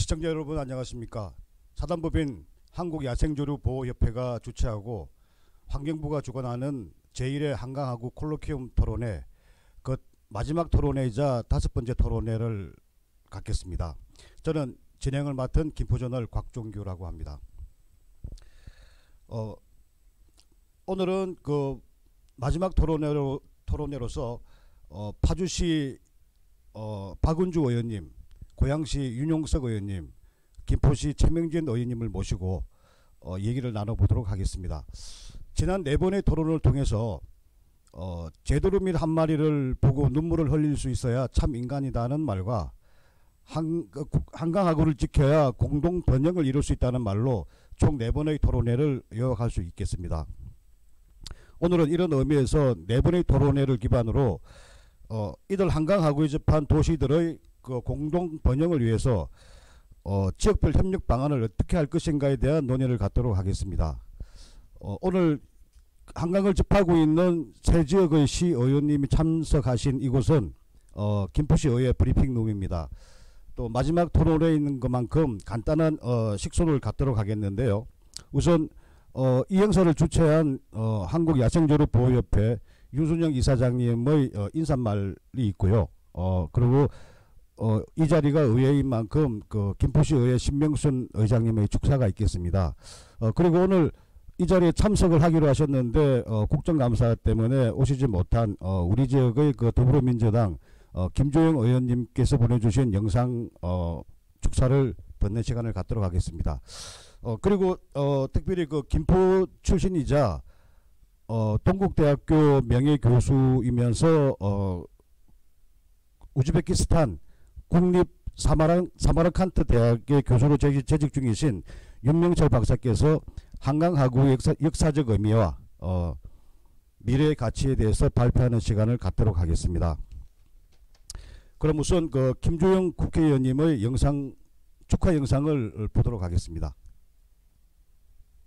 시청자 여러분 안녕하십니까. 사단법인 한국야생조류보호협회가 주최하고 환경부가 주관하는 제1회 한강하구 콜로키움 토론회 그 마지막 토론회이자 5번째 토론회를 갖겠습니다. 저는 진행을 맡은 김포저널 곽종규라고 합니다. 오늘은 그 마지막 토론회로서 파주시 박은주 의원님, 고양시 윤용석 의원님, 김포시 최명진 의원님을 모시고 얘기를 나눠보도록 하겠습니다. 지난 4번의 토론을 통해서 제도르밀 한 마리를 보고 눈물을 흘릴 수 있어야 참 인간이다는 말과 한강하구를 지켜야 공동 번영을 이룰 수 있다는 말로 총 4번의 토론회를 이어갈 수 있겠습니다. 오늘은 이런 의미에서 4번의 토론회를 기반으로 이들 한강하구에 접한 도시들의 그 공동 번영을 위해서 지역별 협력 방안을 어떻게 할 것인가에 대한 논의를 갖도록 하겠습니다. 오늘 한강을 접하고 있는 세 지역의 시의원님이 참석하신 이곳은 김포시의회 브리핑룸입니다. 또 마지막 토론회에 있는 것만큼 간단한 식소를 갖도록 하겠는데요. 우선 이 행사를 주최한 한국야생조류보호협회 윤순영 이사장님의 인사말이 있고요. 그리고 이 자리가 의회인 만큼 그 김포시의회 신명순 의장님의 축사가 있겠습니다. 그리고 오늘 이 자리에 참석을 하기로 하셨는데 국정감사 때문에 오시지 못한 우리 지역의 그 더불어민주당 김조영 의원님께서 보내주신 영상 축사를 듣는 시간을 갖도록 하겠습니다. 그리고 특별히 그 김포 출신이자 동국대학교 명예교수이면서 우즈베키스탄 국립 사마르칸트 대학의 교수로 재직 중이신 윤명철 박사께서 한강하구 역사적 의미와 미래의 가치에 대해서 발표하는 시간을 갖도록 하겠습니다. 그럼 우선 그 김조영 국회의원님의 축하 영상을 보도록 하겠습니다.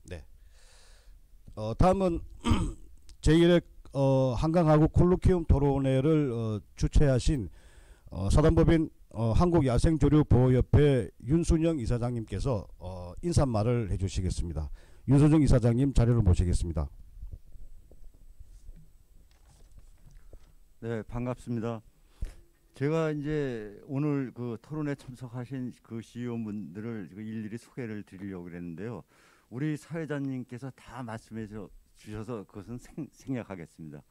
네. 다음은 제1회 한강하구 콜로키움 토론회를 주최하신 사단법인 한국야생조류보호협회 윤순영 이사장님께서 인사말을 해주시겠습니다. 윤순영 이사장님 자리를 모시겠습니다. 네, 반갑습니다. 제가 이제 오늘 그 토론에 참석하신 그 시의원분들을 일일이 소개를 드리려고 그랬는데요. 우리 사회자님께서 다 말씀해 주셔서 그것은 생략하겠습니다.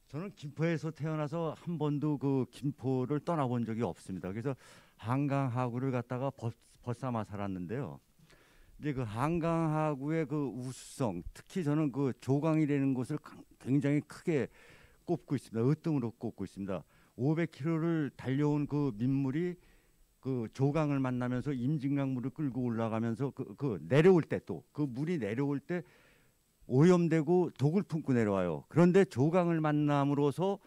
저는 김포에서 태어나서 한 번도 그 김포를 떠나본 적이 없습니다. 그래서 한강하구를 갖다가 벗삼아 살았는데요. 이제 그 한강하구의 그 우수성, 특히 저는 그 조강이라는 곳을 굉장히 크게 꼽고 있습니다. 으뜸으로 꼽고 있습니다. 500km를 달려온 그 민물이 그 조강을 만나면서 임진강물을 끌고 올라가면서 그 내려올 때 또 그 물이 내려올 때 오염되고 독을 품고 내려와요. 그런데 조강을 만남으로써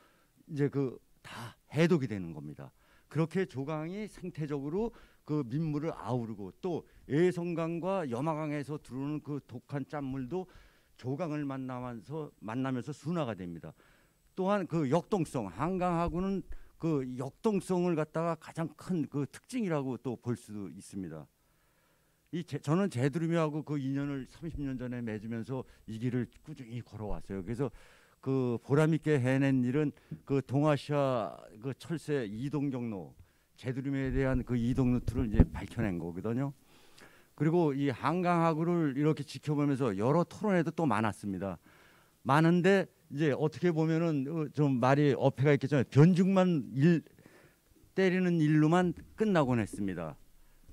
이제 그 다 해독이 되는 겁니다. 그렇게 조강이 생태적으로 그 민물을 아우르고 또 예성강과 염화강에서 들어오는 그 독한 짠물도 조강을 만나면서 순화가 됩니다. 또한 그 역동성, 한강하구는 그 역동성을 갖다가 가장 큰 그 특징이라고 또 볼 수도 있습니다. 저는 제두루미하고 그 인연을 30년 전에 맺으면서 이 길을 꾸준히 걸어왔어요. 그래서 그 보람있게 해낸 일은 그 동아시아 그 철새 이동 경로, 제두루미에 대한 그 이동 루트를 이제 밝혀낸 거거든요. 그리고 이 한강하구를 이렇게 지켜보면서 여러 토론회도 또 많았습니다. 많은데 이제 어떻게 보면은 좀 말이 어폐가 있겠지만 변죽만 때리는 일로만 끝나곤 했습니다.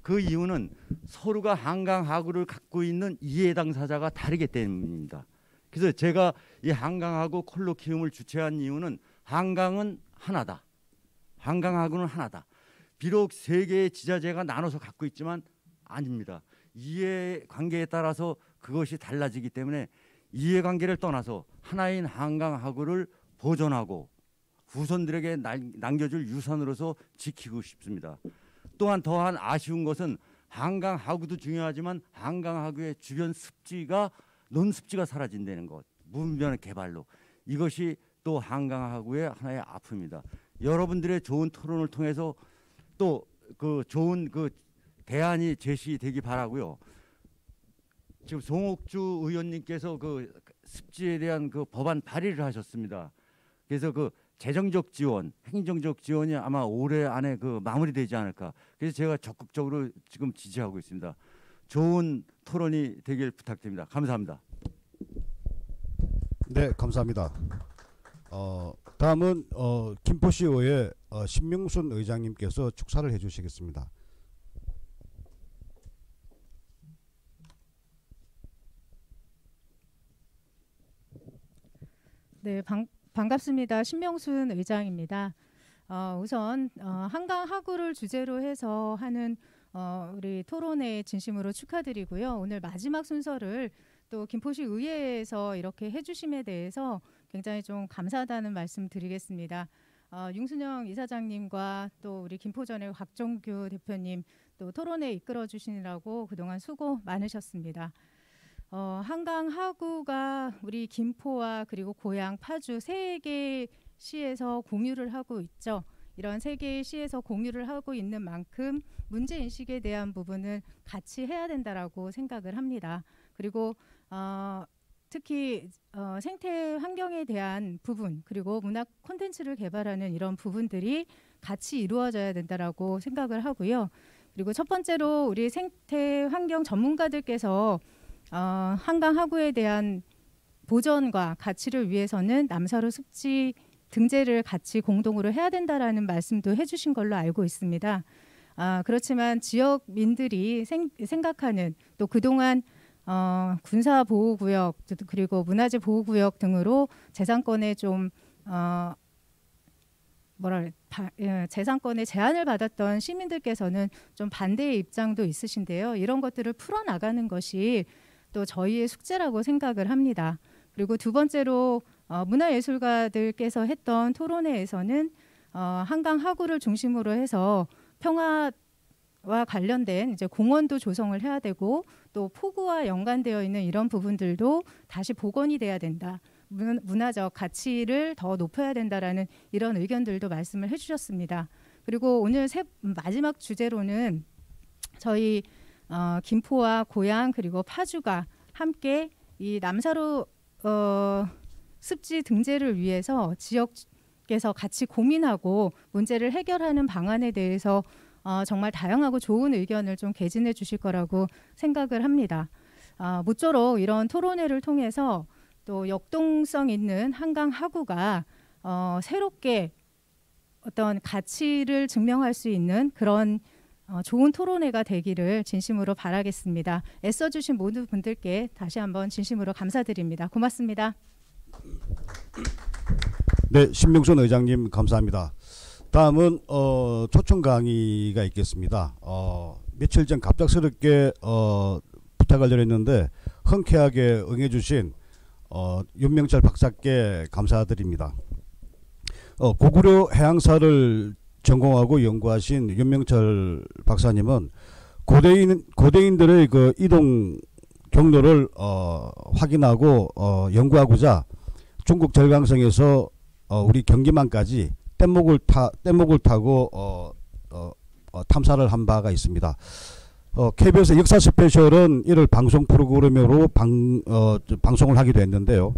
그 이유는 서로가 한강하구를 갖고 있는 이해 당사자가 다르기 때문입니다. 그래서 제가 이 한강하구 콜로키움을 주최한 이유는 한강은 하나다. 한강하구는 하나다. 비록 세 개의 지자체가 나눠서 갖고 있지만 아닙니다. 이해관계에 따라서 그것이 달라지기 때문에 이해관계를 떠나서 하나인 한강하구를 보존하고 후손들에게 남겨줄 유산으로서 지키고 싶습니다. 또한 더한 아쉬운 것은 한강하구도 중요하지만 한강하구의 주변 논습지가 사라진다는 것, 무분별한 개발로. 이것이 또 한강하구의 하나의 아픔입니다. 여러분들의 좋은 토론을 통해서 또 그 좋은 그 대안이 제시되기 바라고요. 지금 송옥주 의원님께서 그 습지에 대한 그 법안 발의를 하셨습니다. 그래서 그 재정적 지원, 행정적 지원이 아마 올해 안에 그 마무리되지 않을까. 그래서 제가 적극적으로 지금 지지하고 있습니다. 좋은 토론이 되길 부탁드립니다. 감사합니다. 네, 감사합니다. 다음은 김포시의회 신명순 의장님께서 축사를 해주시겠습니다. 네, 반갑습니다. 신명순 의장입니다. 우선 한강 하구를 주제로 해서 하는 우리 토론회 진심으로 축하드리고요. 오늘 마지막 순서를 또 김포시 의회에서 이렇게 해주심에 대해서 굉장히 좀 감사하다는 말씀 드리겠습니다. 융순영 이사장님과 또 우리 김포전의 곽종규 대표님 또 토론회 이끌어 주시느라고 그동안 수고 많으셨습니다. 한강 하구가 우리 김포와 그리고 고양, 파주 세 개의 시에서 공유를 하고 있죠. 이런 세 개의 시에서 공유를 하고 있는 만큼 문제 인식에 대한 부분을 같이 해야 된다라고 생각을 합니다. 그리고 특히 생태 환경에 대한 부분 그리고 문화 콘텐츠를 개발하는 이런 부분들이 같이 이루어져야 된다라고 생각을 하고요. 그리고 첫 번째로 우리 생태 환경 전문가들께서 한강 하구에 대한 보전과 가치를 위해서는 남사로 습지 등재를 같이 공동으로 해야 된다라는 말씀도 해주신 걸로 알고 있습니다. 그렇지만 지역민들이 생각하는 또 그동안 군사보호구역 그리고 문화재 보호구역 등으로 재산권에 좀 재산권의 제한을 받았던 시민들께서는 좀 반대의 입장도 있으신데요. 이런 것들을 풀어나가는 것이 또 저희의 숙제라고 생각을 합니다. 그리고 두 번째로 문화예술가들께서 했던 토론회에서는 한강 하구를 중심으로 해서 평화와 관련된 이제 공원도 조성을 해야 되고 또 포구와 연관되어 있는 이런 부분들도 다시 복원이 돼야 된다. 문화적 가치를 더 높여야 된다라는 이런 의견들도 말씀을 해주셨습니다. 그리고 오늘 마지막 주제로는 저희 김포와 고양 그리고 파주가 함께 이 남사로 습지 등재를 위해서 지역에서 같이 고민하고 문제를 해결하는 방안에 대해서 정말 다양하고 좋은 의견을 좀 개진해 주실 거라고 생각을 합니다. 모쪼록 이런 토론회를 통해서 또 역동성 있는 한강 하구가 새롭게 어떤 가치를 증명할 수 있는 그런 좋은 토론회가 되기를 진심으로 바라겠습니다. 애써주신 모든 분들께 다시 한번 진심으로 감사드립니다. 고맙습니다. 네, 신명순 의장님 감사합니다. 다음은 초청 강의가 있겠습니다. 며칠 전 갑작스럽게 부탁을 드렸는데 흔쾌하게 응해주신 윤명철 박사께 감사드립니다. 고구려 해양사를 전공하고 연구하신 윤명철 박사님은 고대인들의 그 이동 경로를 확인하고 연구하고자 중국 절강성에서 우리 경기만까지 뗏목을 타고 탐사를 한 바가 있습니다. KBS 역사 스페셜은 이를 방송 프로그램으로 방송을 하기도 했는데요.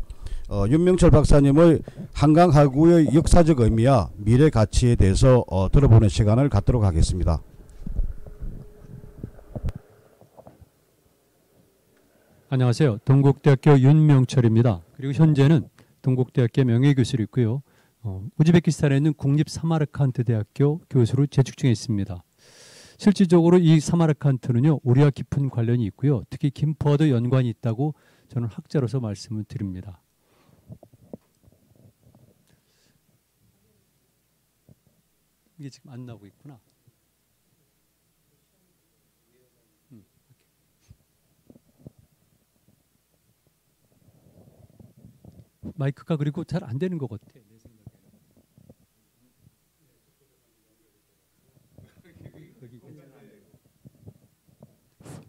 윤명철 박사님의 한강 하구의 역사적 의미와 미래 가치에 대해서 들어보는 시간을 갖도록 하겠습니다. 안녕하세요. 동국대학교 윤명철입니다. 그리고 현재는 동국대학교 명예교수로 있고요. 우즈베키스탄에 있는 국립 사마르칸트 대학교 교수로 재직 중에 있습니다. 실질적으로 이 사마르칸트는요, 우리와 깊은 관련이 있고요. 특히 김포와도 연관이 있다고 저는 학자로서 말씀을 드립니다. 이게 지금 안 나오고 있구나. 마이크가 그리고 잘 안 되는 것 같아. 내 생각에는.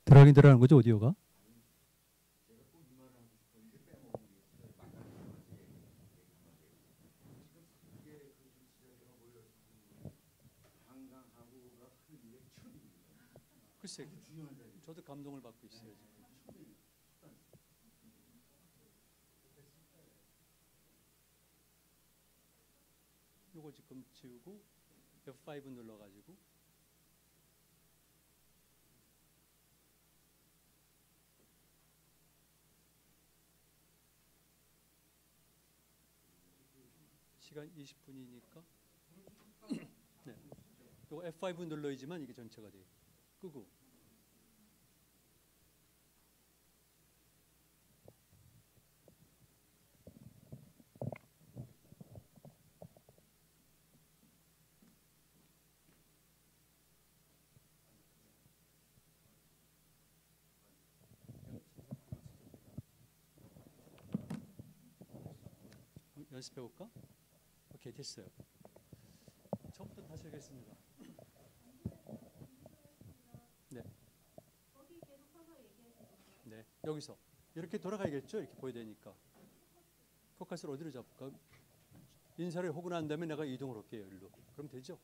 들어가긴 들어가는 거죠, 오디오가? 글쎄, 저도 감동을 받고 있어요. 지금. 요거 지금 지우고 F5 눌러가지고 시간 20분이니까 네. 요거 F5 눌러야지만 이게 전체가 돼요. 끄고 연습해 볼까? 오케이, 됐어요. 처음부터 다시 하겠습니다. 네. 네, 여기서 이렇게 돌아가야겠죠? 이렇게 보여야 되니까. 포커스를 어디로 잡을까? 인사를 하고 난 다음에 내가 이동을 할게요. 일로. 그럼 되죠?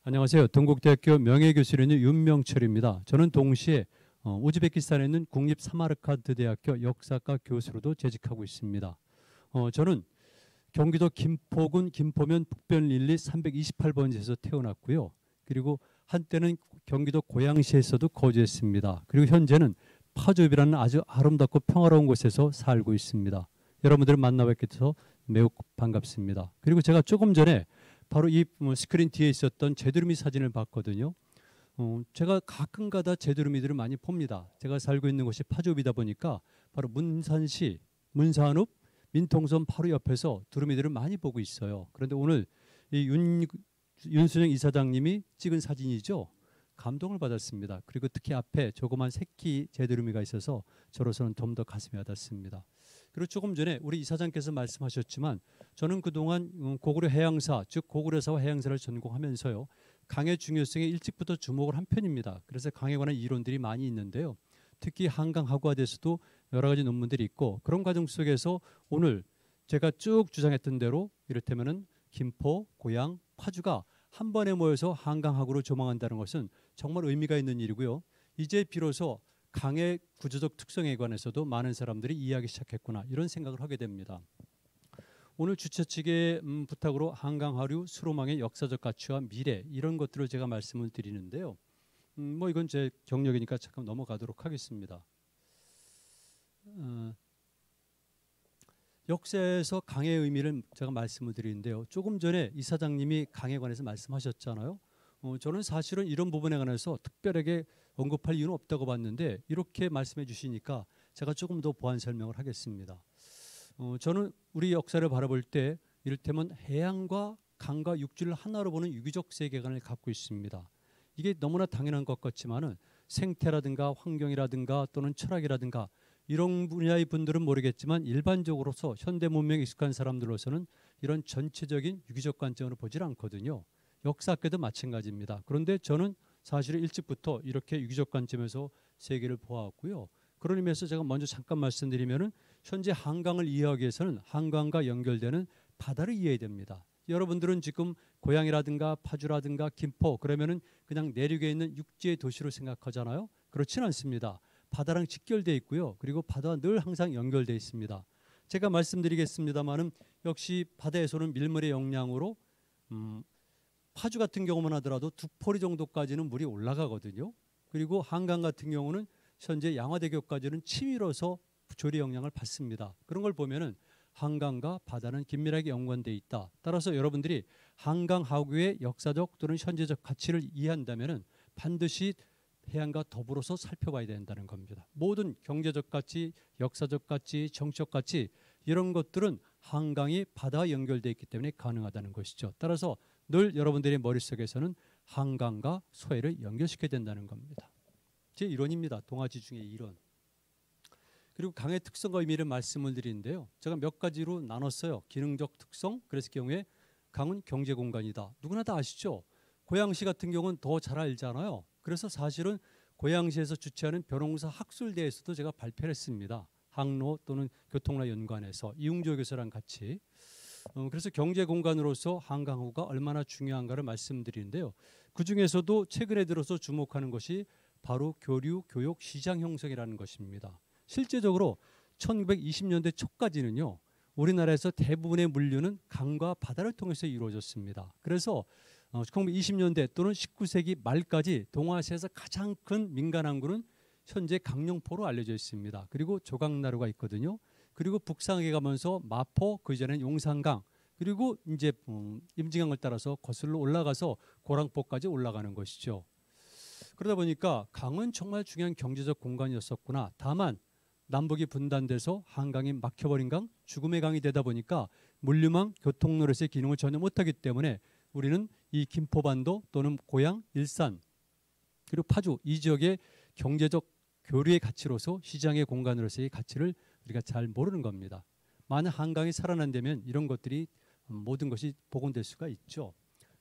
안녕하세요. 동국대학교 명예교수로 있는 윤명철입니다. 저는 동시에 우즈베키스탄에 있는 국립 사마르칸트 대학교 역사과 교수로도 재직하고 있습니다. 저는 경기도 김포군 김포면 북변 릴리 328번지에서 태어났고요. 그리고 한때는 경기도 고양시에서도 거주했습니다. 그리고 현재는 파주읍이라는 아주 아름답고 평화로운 곳에서 살고 있습니다. 여러분들을 만나뵙게 돼서 매우 반갑습니다. 그리고 제가 조금 전에 바로 이 스크린 뒤에 있었던 제두루미 사진을 봤거든요. 제가 가끔가다 제두루미들을 많이 봅니다. 제가 살고 있는 곳이 파주읍이다 보니까 바로 문산시 문산읍 민통선 바로 옆에서 두루미들을 많이 보고 있어요. 그런데 오늘 이 윤순영 이사장님이 찍은 사진이죠. 감동을 받았습니다. 그리고 특히 앞에 조그만 새끼 제두루미가 있어서 저로서는 좀 더 가슴이 와닿습니다. 그리고 조금 전에 우리 이사장께서 말씀하셨지만 저는 그동안 고구려 해양사 즉 고구려사와 해양사를 전공하면서요. 강의 중요성에 일찍부터 주목을 한 편입니다. 그래서 강에 관한 이론들이 많이 있는데요. 특히 한강 하구에 대해서도 여러 가지 논문들이 있고 그런 과정 속에서 오늘 제가 쭉 주장했던 대로 이를테면은 김포, 고양, 파주가 한 번에 모여서 한강 하구로 조망한다는 것은 정말 의미가 있는 일이고요. 이제 비로소 강의 구조적 특성에 관해서도 많은 사람들이 이해하기 시작했구나 이런 생각을 하게 됩니다. 오늘 주최 측의 부탁으로 한강 하류 수로망의 역사적 가치와 미래 이런 것들을 제가 말씀을 드리는데요. 뭐 이건 제 경력이니까 잠깐 넘어가도록 하겠습니다. 역사에서 강의 의미를 제가 말씀을 드리는데요. 조금 전에 이사장님이 강에 관해서 말씀하셨잖아요. 저는 사실은 이런 부분에 관해서 특별하게 언급할 이유는 없다고 봤는데 이렇게 말씀해 주시니까 제가 조금 더 보완 설명을 하겠습니다. 저는 우리 역사를 바라볼 때 이를테면 해양과 강과 육지를 하나로 보는 유기적 세계관을 갖고 있습니다. 이게 너무나 당연한 것 같지만은 생태라든가 환경이라든가 또는 철학이라든가 이런 분야의 분들은 모르겠지만 일반적으로서 현대 문명에 익숙한 사람들로서는 이런 전체적인 유기적 관점으로 보질 않거든요. 역사학계도 마찬가지입니다. 그런데 저는 사실 일찍부터 이렇게 유기적 관점에서 세계를 보았고요. 그런 의미에서 제가 먼저 잠깐 말씀드리면은 현재 한강을 이해하기 위해서는 한강과 연결되는 바다를 이해해야 됩니다. 여러분들은 지금 고양이라든가 파주라든가 김포 그러면은 그냥 내륙에 있는 육지의 도시로 생각하잖아요. 그렇지는 않습니다. 바다랑 직결되어 있고요. 그리고 바다와 늘 항상 연결되어 있습니다. 제가 말씀드리겠습니다만은 역시 바다에서는 밀물의 영향으로 파주 같은 경우만 하더라도 2포리 정도까지는 물이 올라가거든요. 그리고 한강 같은 경우는 현재 양화대교까지는 치밀어서 조리 영향을 받습니다. 그런 걸 보면은 한강과 바다는 긴밀하게 연관되어 있다. 따라서 여러분들이 한강 하구의 역사적 또는 현재적 가치를 이해한다면은 반드시 해양과 더불어서 살펴봐야 된다는 겁니다. 모든 경제적 가치, 역사적 가치, 정치적 가치 이런 것들은 한강이 바다와 연결되어 있기 때문에 가능하다는 것이죠. 따라서 늘 여러분들의 머릿속에서는 한강과 소해를 연결시켜야 된다는 겁니다. 제 이론입니다. 동아지 중의 이론. 그리고 강의 특성과 의미를 말씀을 드리는데요. 제가 몇 가지로 나눴어요. 기능적 특성, 그랬을 경우에 강은 경제 공간이다. 누구나 다 아시죠? 고양시 같은 경우는 더 잘 알잖아요. 그래서 사실은 고양시에서 주최하는 벼농사 학술대회에서도 제가 발표를 했습니다. 항로 또는 교통로 연관해서 이용지역에서랑 같이 그래서 경제 공간으로서 한강호가 얼마나 중요한가를 말씀드리는데요. 그중에서도 최근에 들어서 주목하는 것이 바로 교류, 교육, 시장 형성이라는 것입니다. 실제적으로 1920년대 초까지는요. 우리나라에서 대부분의 물류는 강과 바다를 통해서 이루어졌습니다. 그래서 1920년대 또는 19세기 말까지 동아시아에서 가장 큰 민간 항구는 현재 강령포로 알려져 있습니다. 그리고 조각나루가 있거든요. 그리고 북상하게 가면서 마포, 그 이전에는 용산강, 그리고 이제 임진강을 따라서 거슬러 올라가서 고랑포까지 올라가는 것이죠. 그러다 보니까 강은 정말 중요한 경제적 공간이었었구나. 다만 남북이 분단돼서 한강이 막혀버린 강, 죽음의 강이 되다 보니까 물류망, 교통노릇의 기능을 전혀 못하기 때문에 우리는 이 김포반도 또는 고양, 일산, 그리고 파주 이 지역의 경제적 교류의 가치로서 시장의 공간으로서의 가치를 우리가 잘 모르는 겁니다. 만약 한강이 살아난다면 이런 것들이 모든 것이 복원될 수가 있죠.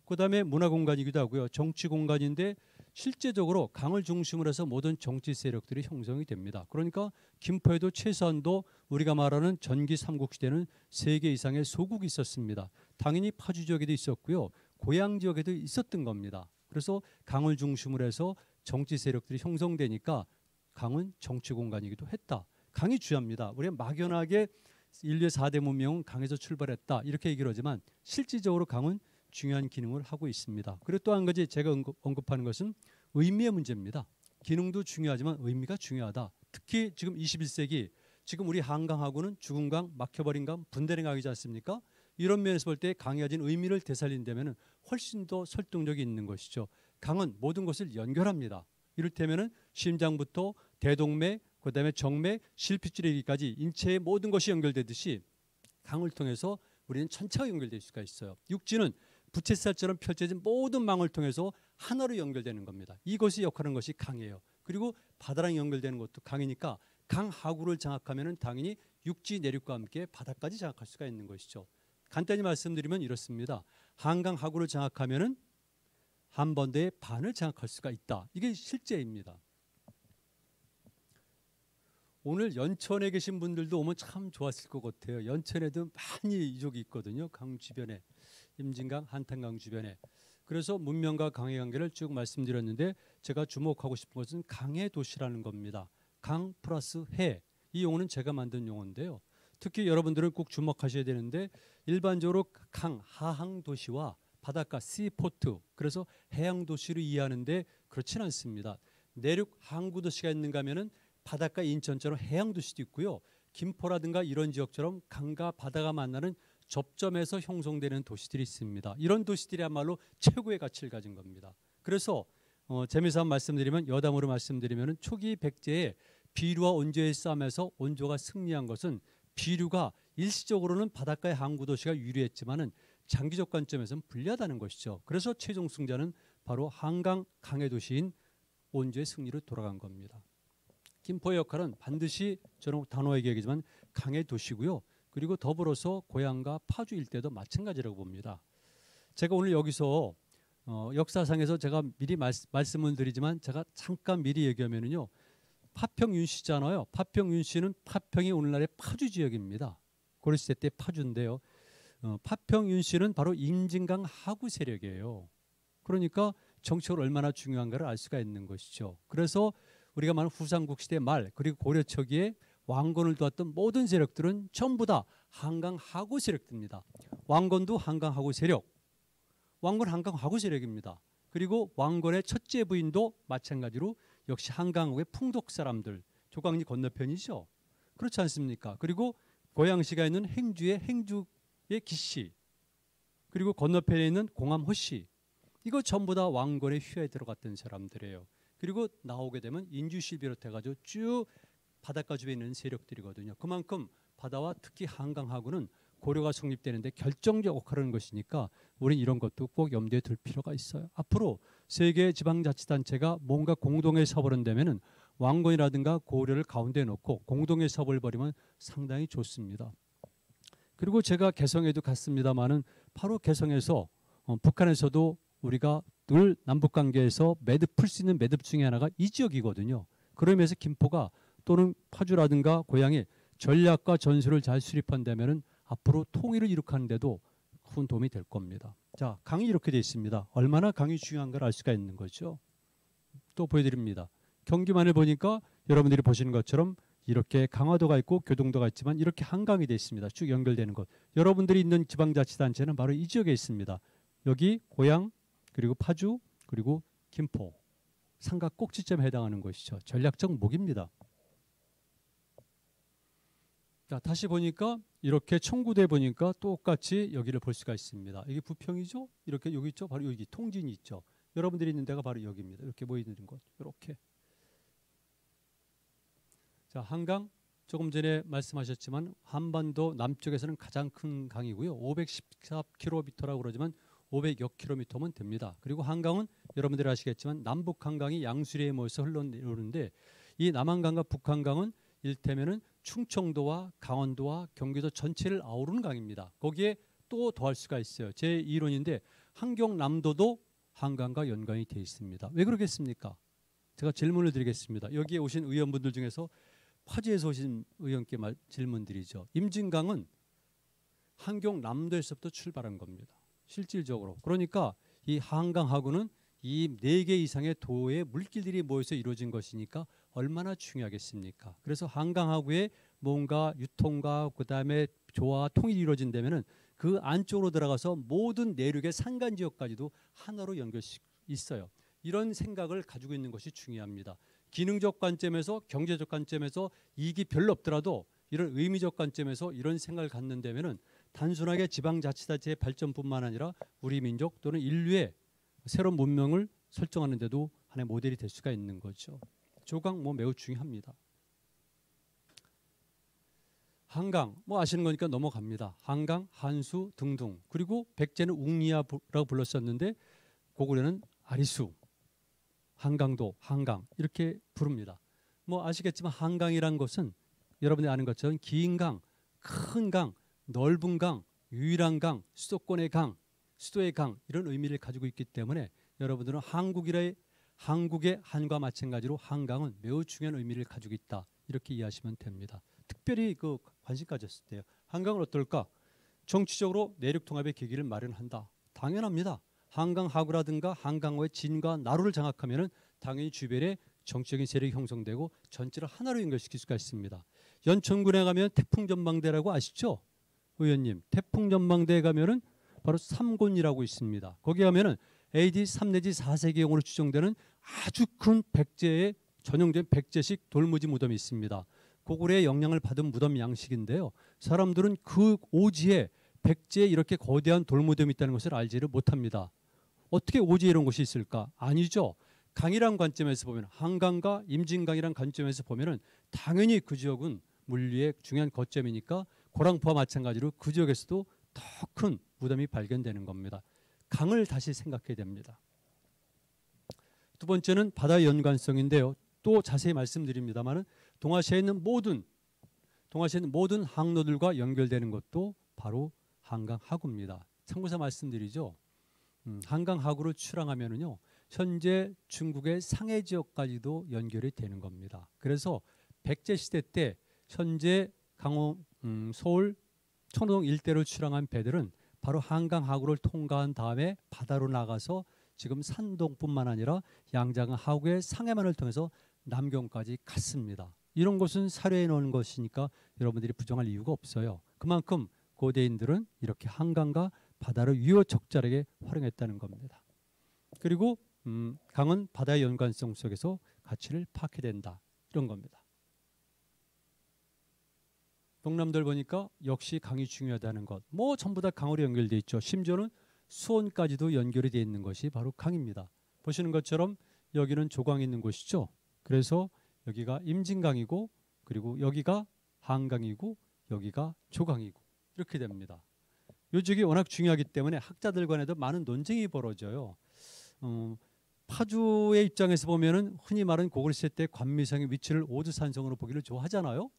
그다음에 문화 공간이기도 하고요. 정치 공간인데 실제적으로 강을 중심으로 해서 모든 정치 세력들이 형성이 됩니다. 그러니까 김포에도 최소한도 우리가 말하는 전기 삼국시대는 3개 이상의 소국이 있었습니다. 당연히 파주 지역에도 있었고요. 고양 지역에도 있었던 겁니다. 그래서 강을 중심으로 해서 정치 세력들이 형성되니까 강은 정치 공간이기도 했다. 강이 중요합니다. 우리가 막연하게 인류의 4대 문명은 강에서 출발했다 이렇게 얘기를 하지만 실질적으로 강은 중요한 기능을 하고 있습니다. 그리고 또 한 가지 제가 언급하는 것은 의미의 문제입니다. 기능도 중요하지만 의미가 중요하다. 특히 지금 21세기 지금 우리 한강하고는 죽은 강, 막혀버린 강, 분대된 강이지 않습니까? 이런 면에서 볼 때 강이 가진 의미를 되살린다면 훨씬 더 설득력이 있는 것이죠. 강은 모든 것을 연결합니다. 이를테면 심장부터 대동맥, 그다음에 정맥, 실핏줄이기까지 인체의 모든 것이 연결되듯이 강을 통해서 우리는 천체가 연결될 수가 있어요. 육지는 부채살처럼 펼쳐진 모든 망을 통해서 하나로 연결되는 겁니다. 이것이 역할하는 것이 강이에요. 그리고 바다랑 연결되는 것도 강이니까 강 하구를 장악하면 당연히 육지 내륙과 함께 바다까지 장악할 수가 있는 것이죠. 간단히 말씀드리면 이렇습니다. 한강 하구를 장악하면 한반도의 반을 장악할 수가 있다. 이게 실제입니다. 오늘 연천에 계신 분들도 오면 참 좋았을 것 같아요. 연천에도 많이 이족이 있거든요. 강 주변에, 임진강, 한탄강 주변에. 그래서 문명과 강의 관계를 쭉 말씀드렸는데 제가 주목하고 싶은 것은 강의 도시라는 겁니다. 강 플러스 해. 이 용어는 제가 만든 용어인데요. 특히 여러분들은 꼭 주목하셔야 되는데 일반적으로 강, 하항 도시와 바닷가, 시포트, 그래서 해양 도시를 이해하는데 그렇지는 않습니다. 내륙 항구 도시가 있는가 하면은 바닷가 인천처럼 해양 도시도 있고요. 김포라든가 이런 지역처럼 강과 바다가 만나는 접점에서 형성되는 도시들이 있습니다. 이런 도시들이야말로 최고의 가치를 가진 겁니다. 그래서 재미있어 한 말씀드리면 여담으로 말씀드리면 초기 백제의 비류와 온조의 싸움에서 온조가 승리한 것은 비류가 일시적으로는 바닷가의 항구 도시가 유리했지만은 장기적 관점에서는 불리하다는 것이죠. 그래서 최종 승자는 바로 한강 강의 도시인 온조의 승리로 돌아간 겁니다. 김포의 역할은 반드시 저는 단호하게 얘기하지만 강의 도시고요. 그리고 더불어서 고양과 파주 일대도 마찬가지라고 봅니다. 제가 오늘 여기서 역사상에서 제가 미리 말씀을 드리지만 제가 잠깐 미리 얘기하면은요. 파평 윤씨잖아요. 파평 윤씨는 파평이 오늘날의 파주 지역입니다. 고려시대 때 파주인데요. 파평 윤씨는 바로 임진강 하구 세력이에요. 그러니까 정치적으로 얼마나 중요한가를 알 수가 있는 것이죠. 그래서 우리가 말하는 후삼국 시대 말 그리고 고려 초기에 왕건을 도왔던 모든 세력들은 전부 다 한강 하구 세력들입니다. 왕건도 한강 하구 세력, 왕건 한강 하구 세력입니다. 그리고 왕건의 첫째 부인도 마찬가지로 역시 한강하구의 풍독 사람들, 조광리 건너편이죠. 그렇지 않습니까? 그리고 고양시가 있는 행주의 기씨, 그리고 건너편에 있는 공암 호씨, 이거 전부 다 왕건의 휘하에 들어갔던 사람들이에요. 그리고 나오게 되면 인주시 비롯해가지고 쭉 바닷가 주변에 있는 세력들이거든요. 그만큼 바다와 특히 한강하고는 고려가 성립되는데 결정적 역할을 하는 것이니까 우리는 이런 것도 꼭 염두에 둘 필요가 있어요. 앞으로 세계 지방자치단체가 뭔가 공동의 사업을 한다면 왕건이라든가 고려를 가운데에 놓고 공동의 사업을 벌이면 상당히 좋습니다. 그리고 제가 개성에도 갔습니다마는 바로 개성에서 북한에서도 우리가 늘 남북관계에서 매듭 풀 수 있는 매듭 중에 하나가 이 지역이거든요. 그러면서 김포가 또는 파주라든가 고양이 전략과 전술을 잘 수립한다면은 앞으로 통일을 이룩하는 데도 큰 도움이 될 겁니다. 자, 강이 이렇게 되어 있습니다. 얼마나 강이 중요한가를 알 수가 있는 거죠. 또 보여드립니다. 경기만을 보니까 여러분들이 보시는 것처럼 이렇게 강화도가 있고 교동도가 있지만 이렇게 한강이 되어 있습니다. 쭉 연결되는 곳. 여러분들이 있는 지방자치단체는 바로 이 지역에 있습니다. 여기 고양, 그리고 파주, 그리고 김포. 삼각 꼭지점에 해당하는 곳이죠. 전략적 목입니다. 자, 다시 보니까 이렇게 청구대 보니까 똑같이 여기를 볼 수가 있습니다. 이게 부평이죠? 이렇게 여기 있죠? 바로 여기 통진이 있죠. 여러분들이 있는 데가 바로 여기입니다. 이렇게 보이는 곳. 이렇게. 자, 한강 조금 전에 말씀하셨지만 한반도 남쪽에서는 가장 큰 강이고요. 514km라고 그러지만 500여 킬로미터면 됩니다. 그리고 한강은 여러분들이 아시겠지만 남북 한강이 양수리에 모여서 흘러내려오는데 이 남한강과 북한강은 일테면은 충청도와 강원도와 경기도 전체를 아우르는 강입니다. 거기에 또 더할 수가 있어요. 제 이론인데 한경남도도 한강과 연관이 되어 있습니다. 왜 그러겠습니까? 제가 질문을 드리겠습니다. 여기에 오신 의원분들 중에서 파주에서 오신 의원께 질문드리죠. 임진강은 한경남도에서부터 출발한 겁니다. 실질적으로. 그러니까 이 한강하고는 이 4개 이상의 도의 물길들이 모여서 이루어진 것이니까 얼마나 중요하겠습니까? 그래서 한강하고의 뭔가 유통과 그다음에 조화와 통일이 이루어진다면은 그 안쪽으로 들어가서 모든 내륙의 산간 지역까지도 하나로 연결시 있어요. 이런 생각을 가지고 있는 것이 중요합니다. 기능적 관점에서 경제적 관점에서 이익이 별로 없더라도 이런 의미적 관점에서 이런 생각을 갖는다면은 단순하게 지방자치단체의 발전뿐만 아니라 우리 민족 또는 인류의 새로운 문명을 설정하는 데도 하나의 모델이 될 수가 있는 거죠. 조강 매우 중요합니다. 한강 아시는 거니까 넘어갑니다. 한강, 한수 등등. 그리고 백제는 웅리야라고 불렀었는데 고구려는 아리수, 한강도, 한강 이렇게 부릅니다. 아시겠지만 한강이란 것은 여러분이 아는 것처럼 긴 강, 큰 강, 넓은 강, 유일한 강, 수도권의 강, 수도의 강 이런 의미를 가지고 있기 때문에 여러분들은 한국의 한과 마찬가지로 한강은 매우 중요한 의미를 가지고 있다. 이렇게 이해하시면 됩니다. 특별히 그 관심 가졌을 때요. 한강은 어떨까? 정치적으로 내륙 통합의 계기를 마련한다. 당연합니다. 한강 하구라든가 한강호의 진과 나루를 장악하면은 당연히 주변에 정치적인 세력이 형성되고 전체를 하나로 연결시킬 수가 있습니다. 연천군에 가면 태풍전망대라고 아시죠? 의원님, 태풍전망대에 가면은 바로 삼곤이라고 있습니다. 거기 가면은 AD 3 내지 4세기경으로 추정되는 아주 큰 백제의 전형된 백제식 돌무지 무덤이 있습니다. 고구려의 영향을 받은 무덤 양식인데요. 사람들은 그 오지에 백제에 이렇게 거대한 돌무덤이 있다는 것을 알지를 못합니다. 어떻게 오지에 이런 곳이 있을까? 아니죠. 강이란 관점에서 보면 한강과 임진강이란 관점에서 보면은 당연히 그 지역은 물리의 중요한 거점이니까 고랑포와 마찬가지로 그 지역에서도 더 큰 무덤이 발견되는 겁니다. 강을 다시 생각해야 됩니다. 두 번째는 바다의 연관성인데요. 또 자세히 말씀드립니다만 동아시아에 있는 모든 항로들과 연결되는 것도 바로 한강 하구입니다. 참고서 말씀드리죠. 한강 하구를 출항하면은요, 현재 중국의 상해 지역까지도 연결이 되는 겁니다. 그래서 백제 시대 때 현재 서울 천호동 일대를 출항한 배들은 바로 한강 하구를 통과한 다음에 바다로 나가서 지금 산동뿐만 아니라 양자강 하구의 상해만을 통해서 남경까지 갔습니다. 이런 것은 사료해 놓은 것이니까 여러분들이 부정할 이유가 없어요. 그만큼 고대인들은 이렇게 한강과 바다를 유효적절하게 활용했다는 겁니다. 그리고 강은 바다의 연관성 속에서 가치를 파악해야 된다. 이런 겁니다. 동남들 보니까 역시 강이 중요하다는 것. 전부 다 강으로 연결되어 있죠. 심지어는 수원까지도 연결이 되어 있는 것이 바로 강입니다. 보시는 것처럼 여기는 조강이 있는 곳이죠. 그래서 여기가 임진강이고 그리고 여기가 한강이고 여기가 조강이고 이렇게 됩니다. 이 지역이 워낙 중요하기 때문에 학자들 간에도 많은 논쟁이 벌어져요. 파주의 입장에서 보면은 흔히 말하는 고구려시대 때 관미성의 위치를 오지산성으로 보기를 좋아하잖아요.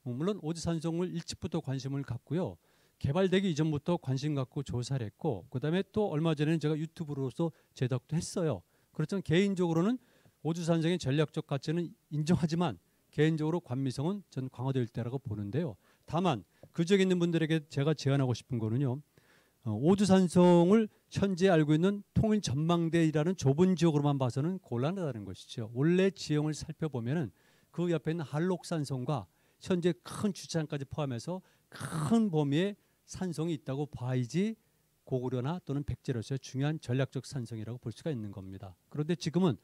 물론 오지산성을 일찍부터 관심을 갖고요. 개발되기 이전부터 관심 갖고 조사를 했고 그다음에 또 얼마 전에는 제가 유튜브로서 제작도 했어요. 그렇지만 개인적으로는 오지산성의 전략적 가치는 인정하지만 개인적으로 관미성은 전 강화될 때라고 보는데요. 다만 그 지역에 있는 분들에게 제가 제안하고 싶은 거는요. 오주산성을 현재 알고 있는 통일 전망대라는 좁은 지역으로만 봐서는 곤란하다는 것이죠. 원래 지형을 살펴보면은 그 옆에 있는 한록산성과 현재 큰 주차장까지 포함해서 큰 범위의 산성이 있다고 봐야지 고구려나 또는 백제로서의 중요한 전략적 산성이라고 볼 수가 있는 겁니다. 그런데 지금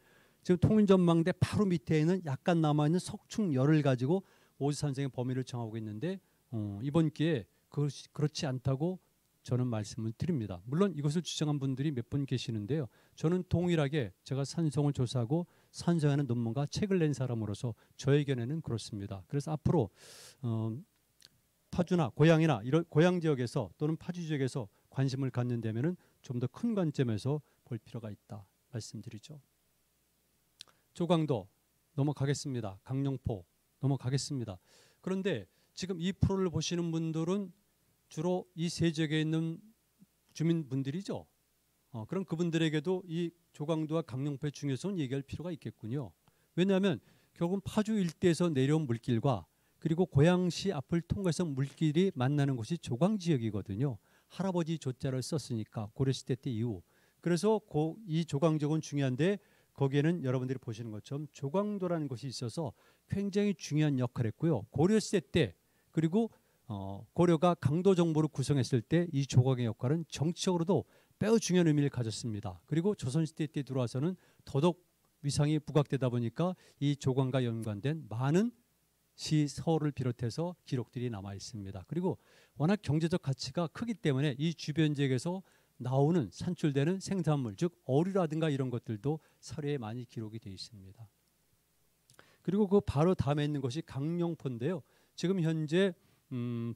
통일전망대 바로 밑에 있는 약간 남아있는 석충열을 가지고 오주산성의 범위를 정하고 있는데 이번 기회에 그렇지 않다고 저는 말씀을 드립니다. 물론 이것을 주장한 분들이 몇 분 계시는데요. 저는 동일하게 제가 산성을 조사하고 산성하는 논문과 책을 낸 사람으로서 저의 견해는 그렇습니다. 그래서 앞으로 파주나 고향이나 이런 고향 지역에서 또는 파주 지역에서 관심을 갖는다면은 좀 더 큰 관점에서 볼 필요가 있다 말씀드리죠. 조광도 넘어가겠습니다. 강령포 넘어가겠습니다. 그런데 지금 이 프로를 보시는 분들은 주로 이 세 지역에 있는 주민분들이죠. 그럼 그분들에게도 이 조광도와 강령포의 중요성을 얘기할 필요가 있겠군요. 왜냐하면 결국은 파주 일대에서 내려온 물길과 그리고 고양시 앞을 통해서 물길이 만나는 곳이 조광 지역이거든요. 할아버지 조자를 썼으니까 고려시대 때 이후. 그래서 이 조광 지역은 중요한데 거기에는 여러분들이 보시는 것처럼 조광도라는 곳이 있어서 굉장히 중요한 역할을 했고요. 고려시대 때 그리고 고려가 강도 정부를 구성했을 때 이 조광의 역할은 정치적으로도 매우 중요한 의미를 가졌습니다. 그리고 조선시대 때 들어와서는 더더욱 위상이 부각되다 보니까 이 조광과 연관된 많은 시, 서를 비롯해서 기록들이 남아 있습니다. 그리고 워낙 경제적 가치가 크기 때문에 이 주변 지역에서 나오는 산출되는 생산물, 즉 어류라든가 이런 것들도 사료에 많이 기록이 되어 있습니다. 그리고 그 바로 다음에 있는 것이 강령포인데요. 지금 현재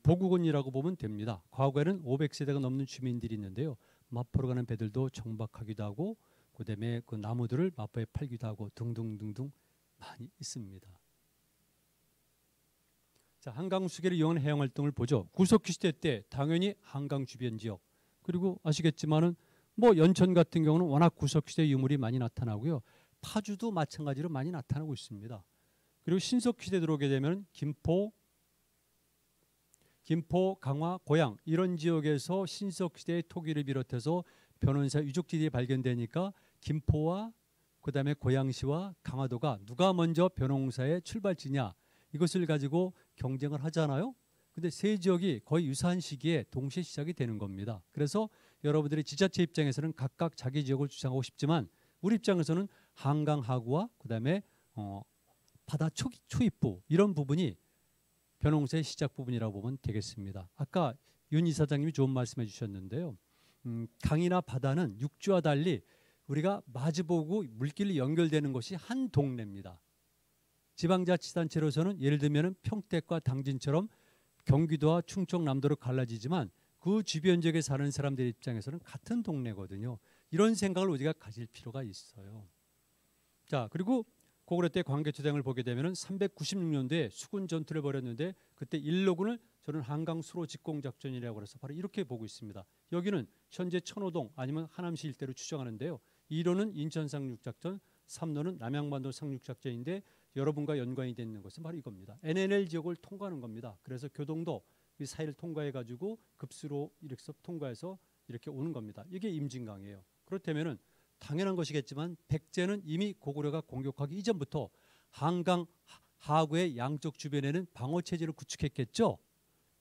보국원이라고 보면 됩니다. 과거에는 500세대가 넘는 주민들이 있는데요. 마포로 가는 배들도 정박하기도 하고 그다음에 그 나무들을 마포에 팔기도 하고 등등등등 많이 있습니다. 자, 한강 수계를 이용한 해양 활동을 보죠. 구석기 시대 때 당연히 한강 주변 지역 그리고 아시겠지만은 뭐 연천 같은 경우는 워낙 구석기 시대 유물이 많이 나타나고요. 파주도 마찬가지로 많이 나타나고 있습니다. 그리고 신석기 시대 들어오게 되면 김포, 강화, 고양 이런 지역에서 신석기 시대의 토기를 비롯해서 변원사 유적지들이 발견되니까 김포와 그다음에 고양시와 강화도가 누가 먼저 변호공사의 출발지냐 이것을 가지고 경쟁을 하잖아요. 근데 세 지역이 거의 유사한 시기에 동시에 시작이 되는 겁니다. 그래서 여러분들이 지자체 입장에서는 각각 자기 지역을 주장하고 싶지만 우리 입장에서는 한강 하구와 그다음에 바다 초입부 이런 부분이 변호공사의 시작 부분이라고 보면 되겠습니다. 아까 윤 이사장님이 좋은 말씀해 주셨는데요. 강이나 바다는 육지와 달리 우리가 마주보고 물길이 연결되는 것이 한 동네입니다. 지방자치단체로서는 예를 들면 평택과 당진처럼 경기도와 충청남도로 갈라지지만 그 주변 지역에 사는 사람들 입장에서는 같은 동네거든요. 이런 생각을 우리가 가질 필요가 있어요. 자, 그리고 고구려 때 광개토쟁을 보게 되면 396년도에 수군 전투를 벌였는데 그때 일로군을 저는 한강 수로 직공작전이라고 해서 바로 이렇게 보고 있습니다. 여기는 현재 천호동 아니면 하남시 일대로 추정하는데요. 2로는 인천 상륙작전, 3로는 남양반도 상륙작전인데 여러분과 연관이 되는 것은 바로 이겁니다. NNL 지역을 통과하는 겁니다. 그래서 교동도 이 사이를 통과해가지고 급수로 이렇게 통과해서 이렇게 오는 겁니다. 이게 임진강이에요. 그렇다면은 당연한 것이겠지만 백제는 이미 고구려가 공격하기 이전부터 한강 하구의 양쪽 주변에는 방어 체제를 구축했겠죠.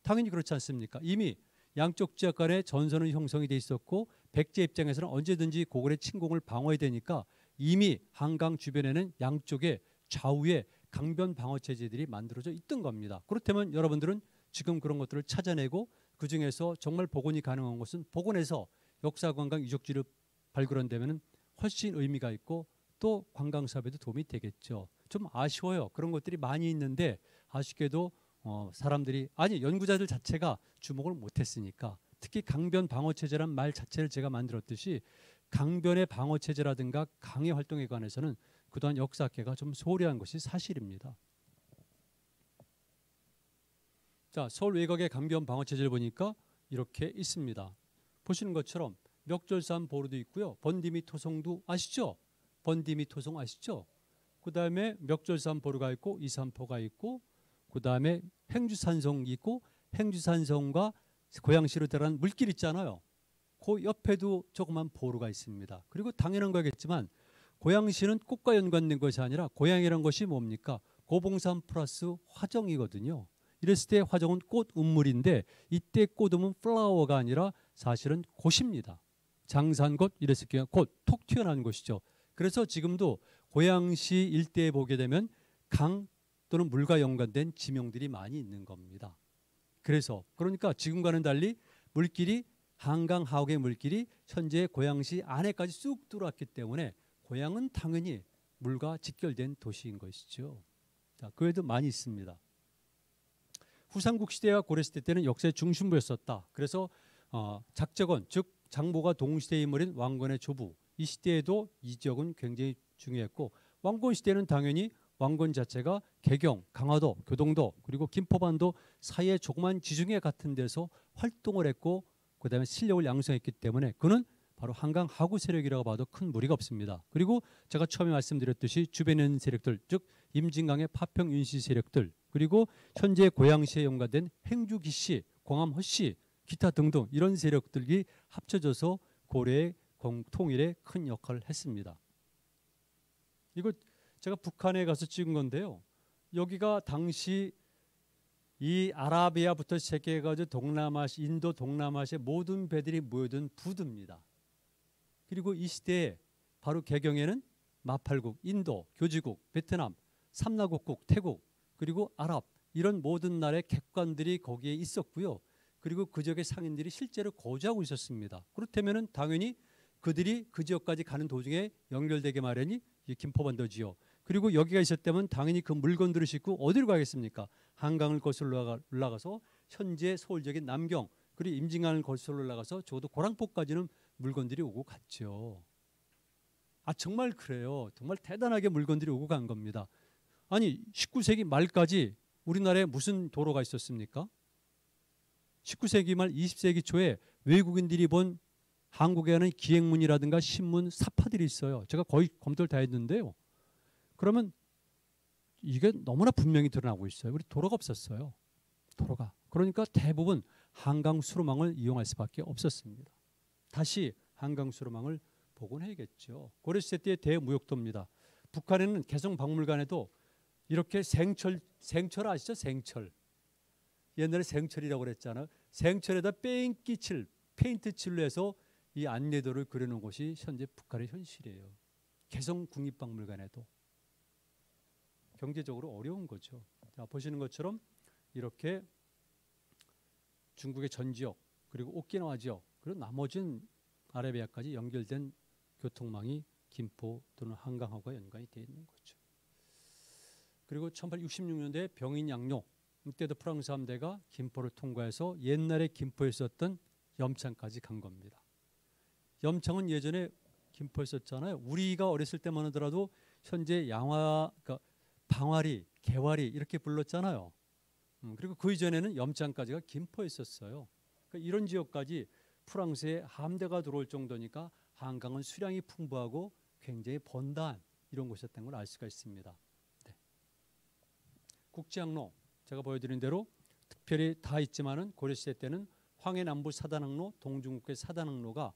당연히 그렇지 않습니까? 이미 양쪽 지역 간에 전선은 형성이 돼 있었고 백제 입장에서는 언제든지 고구려의 침공을 방어해야 되니까 이미 한강 주변에는 양쪽에 좌우에 강변 방어 체제들이 만들어져 있던 겁니다. 그렇다면 여러분들은 지금 그런 것들을 찾아내고 그중에서 정말 복원이 가능한 것은 복원해서 역사관광 유적지를 발굴한다면 훨씬 의미가 있고 또 관광 사업에도 도움이 되겠죠. 좀 아쉬워요. 그런 것들이 많이 있는데 아쉽게도 사람들이 아니 연구자들 자체가 주목을 못했으니까 특히 강변 방어 체제란 말 자체를 제가 만들었듯이 강변의 방어 체제라든가 강의 활동에 관해서는 그동안 역사학계가 좀 소홀히한 것이 사실입니다. 자, 서울 외곽의 강변 방어 체제를 보니까 이렇게 있습니다. 보시는 것처럼 멱절산 보루도 있고요. 번디미 토성도 아시죠? 번디미 토성 아시죠? 그다음에 멱절산포로가 있고 이산포가 있고 그다음에 행주산성이 있고 행주산성과 고양시로 들어간 물길 있잖아요. 그 옆에도 조그만 보루가 있습니다. 그리고 당연한 거겠지만 고양시는 꽃과 연관된 것이 아니라 고양이라는 것이 뭡니까? 고봉산 플러스 화정이거든요. 이랬을 때 화정은 꽃 운물인데 이때 꽃음은 플라워가 아니라 사실은 곳입니다. 장산곳 이랬을 경우 곧 톡 튀어나온 곳이죠. 그래서 지금도 고양시 일대에 보게 되면 강 또는 물과 연관된 지명들이 많이 있는 겁니다. 그래서 그러니까 지금과는 달리 물길이 한강 하옥의 물길이 현재 고양시 안에까지 쑥 들어왔기 때문에 고양은 당연히 물과 직결된 도시인 것이죠. 자, 그 외에도 많이 있습니다. 후삼국 시대와 고려시대 때는 역사의 중심부였었다. 그래서 작정원 즉 장보가 동시대에 인물인 왕건의 조부 이 시대에도 이 지역은 굉장히 중요했고 왕건 시대는 당연히 왕건 자체가 개경, 강화도, 교동도 그리고 김포반도 사이의 조그만 지중해 같은 데서 활동을 했고 그다음에 실력을 양성했기 때문에 그는 바로 한강 하구 세력이라고 봐도 큰 무리가 없습니다. 그리고 제가 처음에 말씀드렸듯이 주변에 있는 세력들 즉 임진강의 파평 윤씨 세력들 그리고 현재 고양시에 연관된 행주기씨, 광암허씨 기타 등등 이런 세력들이 합쳐져서 고려의 통일에 큰 역할을 했습니다. 이거 제가 북한에 가서 찍은 건데요. 여기가 당시 이 아라비아부터 시작해가지고 동남아시, 인도 동남아시의 모든 배들이 모여든 부두입니다. 그리고 이 시대에 바로 개경에는 마팔국, 인도, 교지국, 베트남, 삼라국국, 태국 그리고 아랍 이런 모든 나라의 객관들이 거기에 있었고요. 그리고 그 지역의 상인들이 실제로 거주하고 있었습니다. 그렇다면 당연히 그들이 그 지역까지 가는 도중에 연결되게 마련이 이 김포반도 지역. 그리고 여기가 있었다면 당연히 그 물건들을 싣고 어디로 가겠습니까? 한강을 거슬러 올라가서 현재 서울 지역인 남경 그리고 임진강을 거슬러 올라가서 적어도 고랑포까지는 물건들이 오고 갔죠. 아 정말 그래요. 정말 대단하게 물건들이 오고 간 겁니다. 아니 19세기 말까지 우리나라에 무슨 도로가 있었습니까? 19세기 말 20세기 초에 외국인들이 본 한국에 하는 기행문이라든가 신문 사파들이 있어요. 제가 거의 검토를 다 했는데요. 그러면 이게 너무나 분명히 드러나고 있어요. 우리 도로가 없었어요. 도로가. 그러니까 대부분 한강 수로망을 이용할 수밖에 없었습니다. 다시 한강 수로망을 복원해야겠죠. 고려시대 때의 대무역도입니다. 북한에는 개성박물관에도 이렇게 생철 아시죠? 생철. 옛날에 생철이라고 그랬잖아요. 생철에다 뺑기칠, 페인트 칠로 해서 이 안내도를 그려놓은 곳이 현재 북한의 현실이에요. 개성국립박물관에도. 경제적으로 어려운 거죠. 자, 보시는 것처럼 이렇게 중국의 전 지역 그리고 오키나와 지역 그리고 나머지는 아라비아까지 연결된 교통망이 김포 또는 한강하고 연관이 되어 있는 거죠. 그리고 1866년도에 병인 양로 이때도 프랑스 함대가 김포를 통과해서 옛날에 김포에 있었던 염창까지 간 겁니다. 염창은 예전에 김포에 있었잖아요. 우리가 어렸을 때만 하더라도 현재 양화, 그러니까 방화리, 개화리 이렇게 불렀잖아요. 그리고 그 이전에는 염창까지가 김포에 있었어요. 그러니까 이런 지역까지 프랑스의 함대가 들어올 정도니까 한강은 수량이 풍부하고 굉장히 번다한 이런 곳이었던 걸 알 수가 있습니다. 네. 국제항로 제가 보여드린 대로 특별히 다 있지만은 고려시대 때는 황해남부 사단항로, 동중국해 사단항로가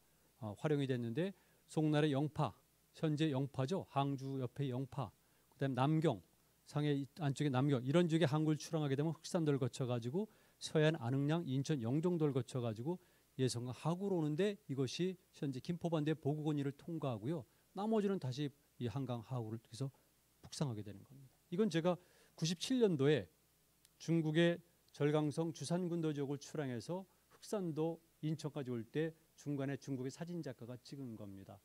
활용이 됐는데 송나라 영파, 현재 영파죠. 항주 옆에 영파, 그다음에 남경, 상해 안쪽에 남경 이런 지역에 항구를 출항하게 되면 흑산도를 거쳐가지고 서해안 안흥량, 인천 영종도를 거쳐가지고 예성과 하구로 오는데 이것이 현재 김포반도의 보구건이를 통과하고요. 나머지는 다시 이 한강 하구를 통해서 북상하게 되는 겁니다. 이건 제가 97년도에 중국의 절강성 주산군도 지역을 출항해서 흑산도 인천까지 올 때 중간에 중국의 사진작가가 찍은 겁니다.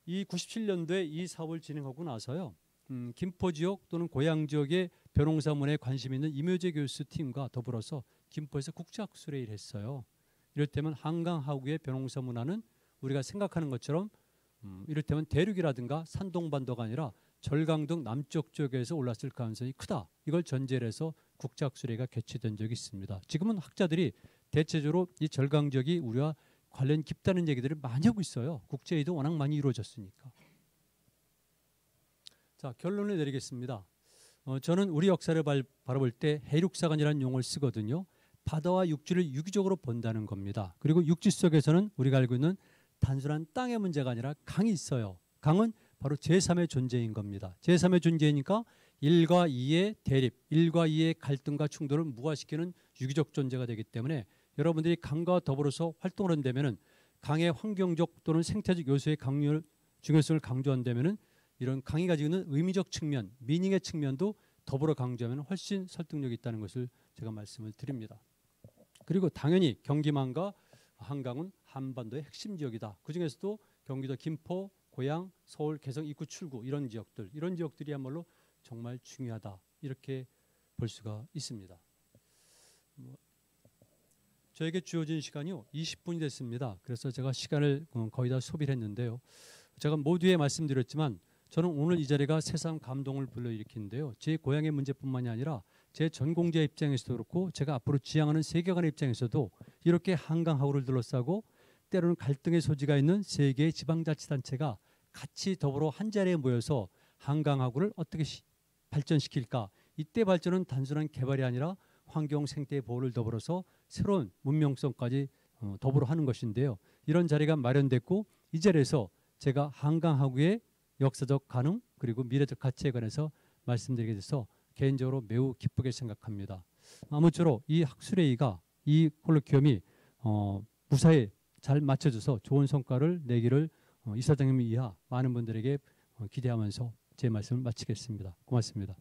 이 97년도에 이 사업을 진행하고 나서요. 김포 지역 또는 고향 지역의 벼농사문에 관심 있는 임효재 교수 팀과 더불어서 김포에서 국제학술회의를 했어요. 이를테면 한강 하구의 벼농사 문화는 우리가 생각하는 것처럼 이를테면 대륙이라든가 산동반도가 아니라 절강등 남쪽 쪽에서 올랐을 가능성이 크다. 이걸 전제로 해서 국제학술회의가 개최된 적이 있습니다. 지금은 학자들이 대체적으로 이 절강 지역이 우리와 관련 깊다는 얘기들을 많이 하고 있어요. 국제회의도 워낙 많이 이루어졌으니까. 자, 결론을 내리겠습니다. 저는 우리 역사를 바라볼 때 해륙사관이라는 용어를 쓰거든요. 바다와 육지를 유기적으로 본다는 겁니다. 그리고 육지 속에서는 우리가 알고 있는 단순한 땅의 문제가 아니라 강이 있어요. 강은 바로 제3의 존재인 겁니다. 제3의 존재이니까 1과 2의 대립, 1과 2의 갈등과 충돌을 무화시키는 유기적 존재가 되기 때문에 여러분들이 강과 더불어서 활동을 한다면은 강의 환경적 또는 생태적 요소의 중요성을 강조한다면은 이런 강이 가지고 있는 의미적 측면, 미닝의 측면도 더불어 강조하면 훨씬 설득력이 있다는 것을 제가 말씀을 드립니다. 그리고 당연히 경기만과 한강은 한반도의 핵심 지역이다. 그중에서도 경기도 김포, 고양, 서울, 개성 입구 출구 이런 지역들이야말로 정말 중요하다. 이렇게 볼 수가 있습니다. 저에게 주어진 시간이요 20분이 됐습니다. 그래서 제가 시간을 거의 다 소비를 했는데요. 제가 모두에 말씀드렸지만 저는 오늘 이 자리가 새삼 감동을 불러일으키는데요. 제 고향의 문제뿐만이 아니라 제 전공자 입장에서도 그렇고 제가 앞으로 지향하는 세계관의 입장에서도 이렇게 한강하구를 둘러싸고 때로는 갈등의 소지가 있는 세 개의 지방자치단체가 같이 더불어 한 자리에 모여서 한강하구를 어떻게 발전시킬까. 이때 발전은 단순한 개발이 아니라 환경 생태 보호를 더불어서 새로운 문명성까지 더불어 하는 것인데요. 이런 자리가 마련됐고 이 자리에서 제가 한강하구의 역사적 가능 그리고 미래적 가치에 관해서 말씀드리게 돼서 개인적으로 매우 기쁘게 생각합니다. 아무쪼록 이 학술회의가 이 콜로퀴엄이 무사히 잘 맞춰져서 좋은 성과를 내기를 이사장님 이하 많은 분들에게 기대하면서 제 말씀을 마치겠습니다. 고맙습니다.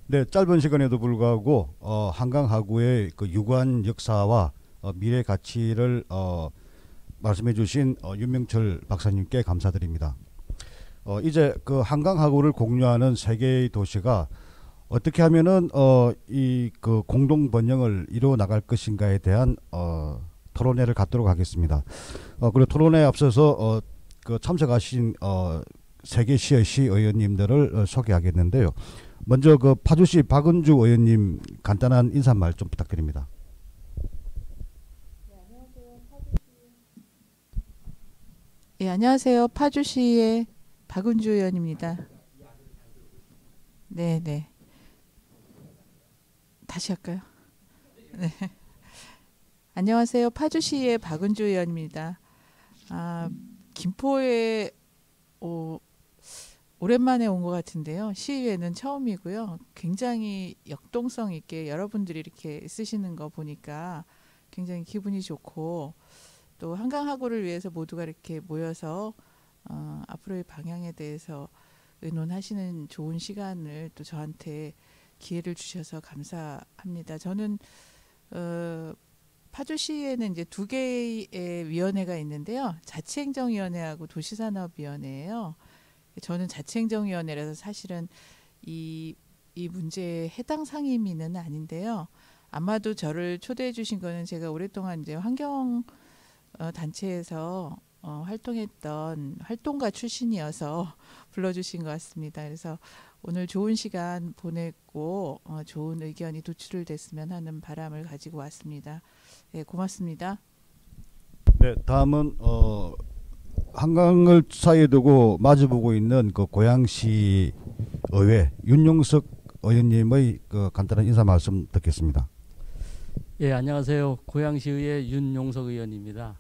네, 짧은 시간에도 불구하고 한강하구의 그 유구한 역사와 미래 가치를 말씀해주신 윤명철 박사님께 감사드립니다. 이제 그 한강하구를 공유하는 세 개의 도시가 어떻게 하면은 이 그 공동 번영을 이루어 나갈 것인가에 대한 토론회를 갖도록 하겠습니다. 그리고 토론회에 앞서서 그 참석하신 세 개 시의 시의원님들을 소개하겠는데요. 먼저 그 파주시 박은주 의원님 간단한 인사말 좀 부탁드립니다. 예, 안녕하세요. 파주시의 박은주 의원입니다. 네. 다시 할까요? 네. 안녕하세요. 파주시의 박은주 의원입니다. 김포에 오랜만에 온 것 같은데요. 시의회는 처음이고요. 굉장히 역동성 있게 여러분들이 이렇게 쓰시는 거 보니까 굉장히 기분이 좋고 또 한강하구를 위해서 모두가 이렇게 모여서 앞으로의 방향에 대해서 의논하시는 좋은 시간을 또 저한테 기회를 주셔서 감사합니다. 저는 파주시에는 이제 두 개의 위원회가 있는데요. 자치행정위원회하고 도시산업위원회예요. 저는 자치행정위원회라서 사실은 이 문제에 해당 상임위는 아닌데요. 아마도 저를 초대해 주신 거는 제가 오랫동안 이제 환경 단체에서 활동했던 활동가 출신이어서 불러주신 것 같습니다. 그래서 오늘 좋은 시간 보냈고 좋은 의견이 도출됐으면 하는 바람을 가지고 왔습니다. 네, 고맙습니다. 네, 다음은 한강을 사이에 두고 마주보고 있는 그 고양시 의회 윤용석 의원님의 그 간단한 인사 말씀 듣겠습니다. 예, 안녕하세요. 고양시의회 윤용석 의원입니다.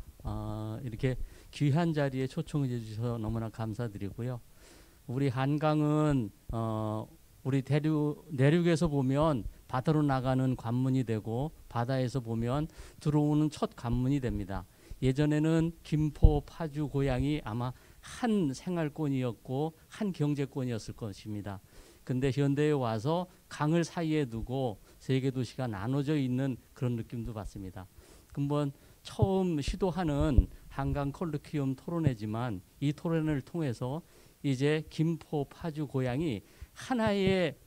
이렇게 귀한 자리에 초청해 주셔서 너무나 감사드리고요. 우리 한강은 우리 내륙에서 보면 바다로 나가는 관문이 되고 바다에서 보면 들어오는 첫 관문이 됩니다. 예전에는 김포, 파주, 고양이 아마 한 생활권이었고 한 경제권이었을 것입니다. 근데 현대에 와서 강을 사이에 두고 세 개 도시가 나눠져 있는 그런 느낌도 받습니다. 한번 처음 시도하는 한강 콜로퀴엄 토론회지만 이 토론회를 통해서 이제 김포, 파주, 고양이 하나의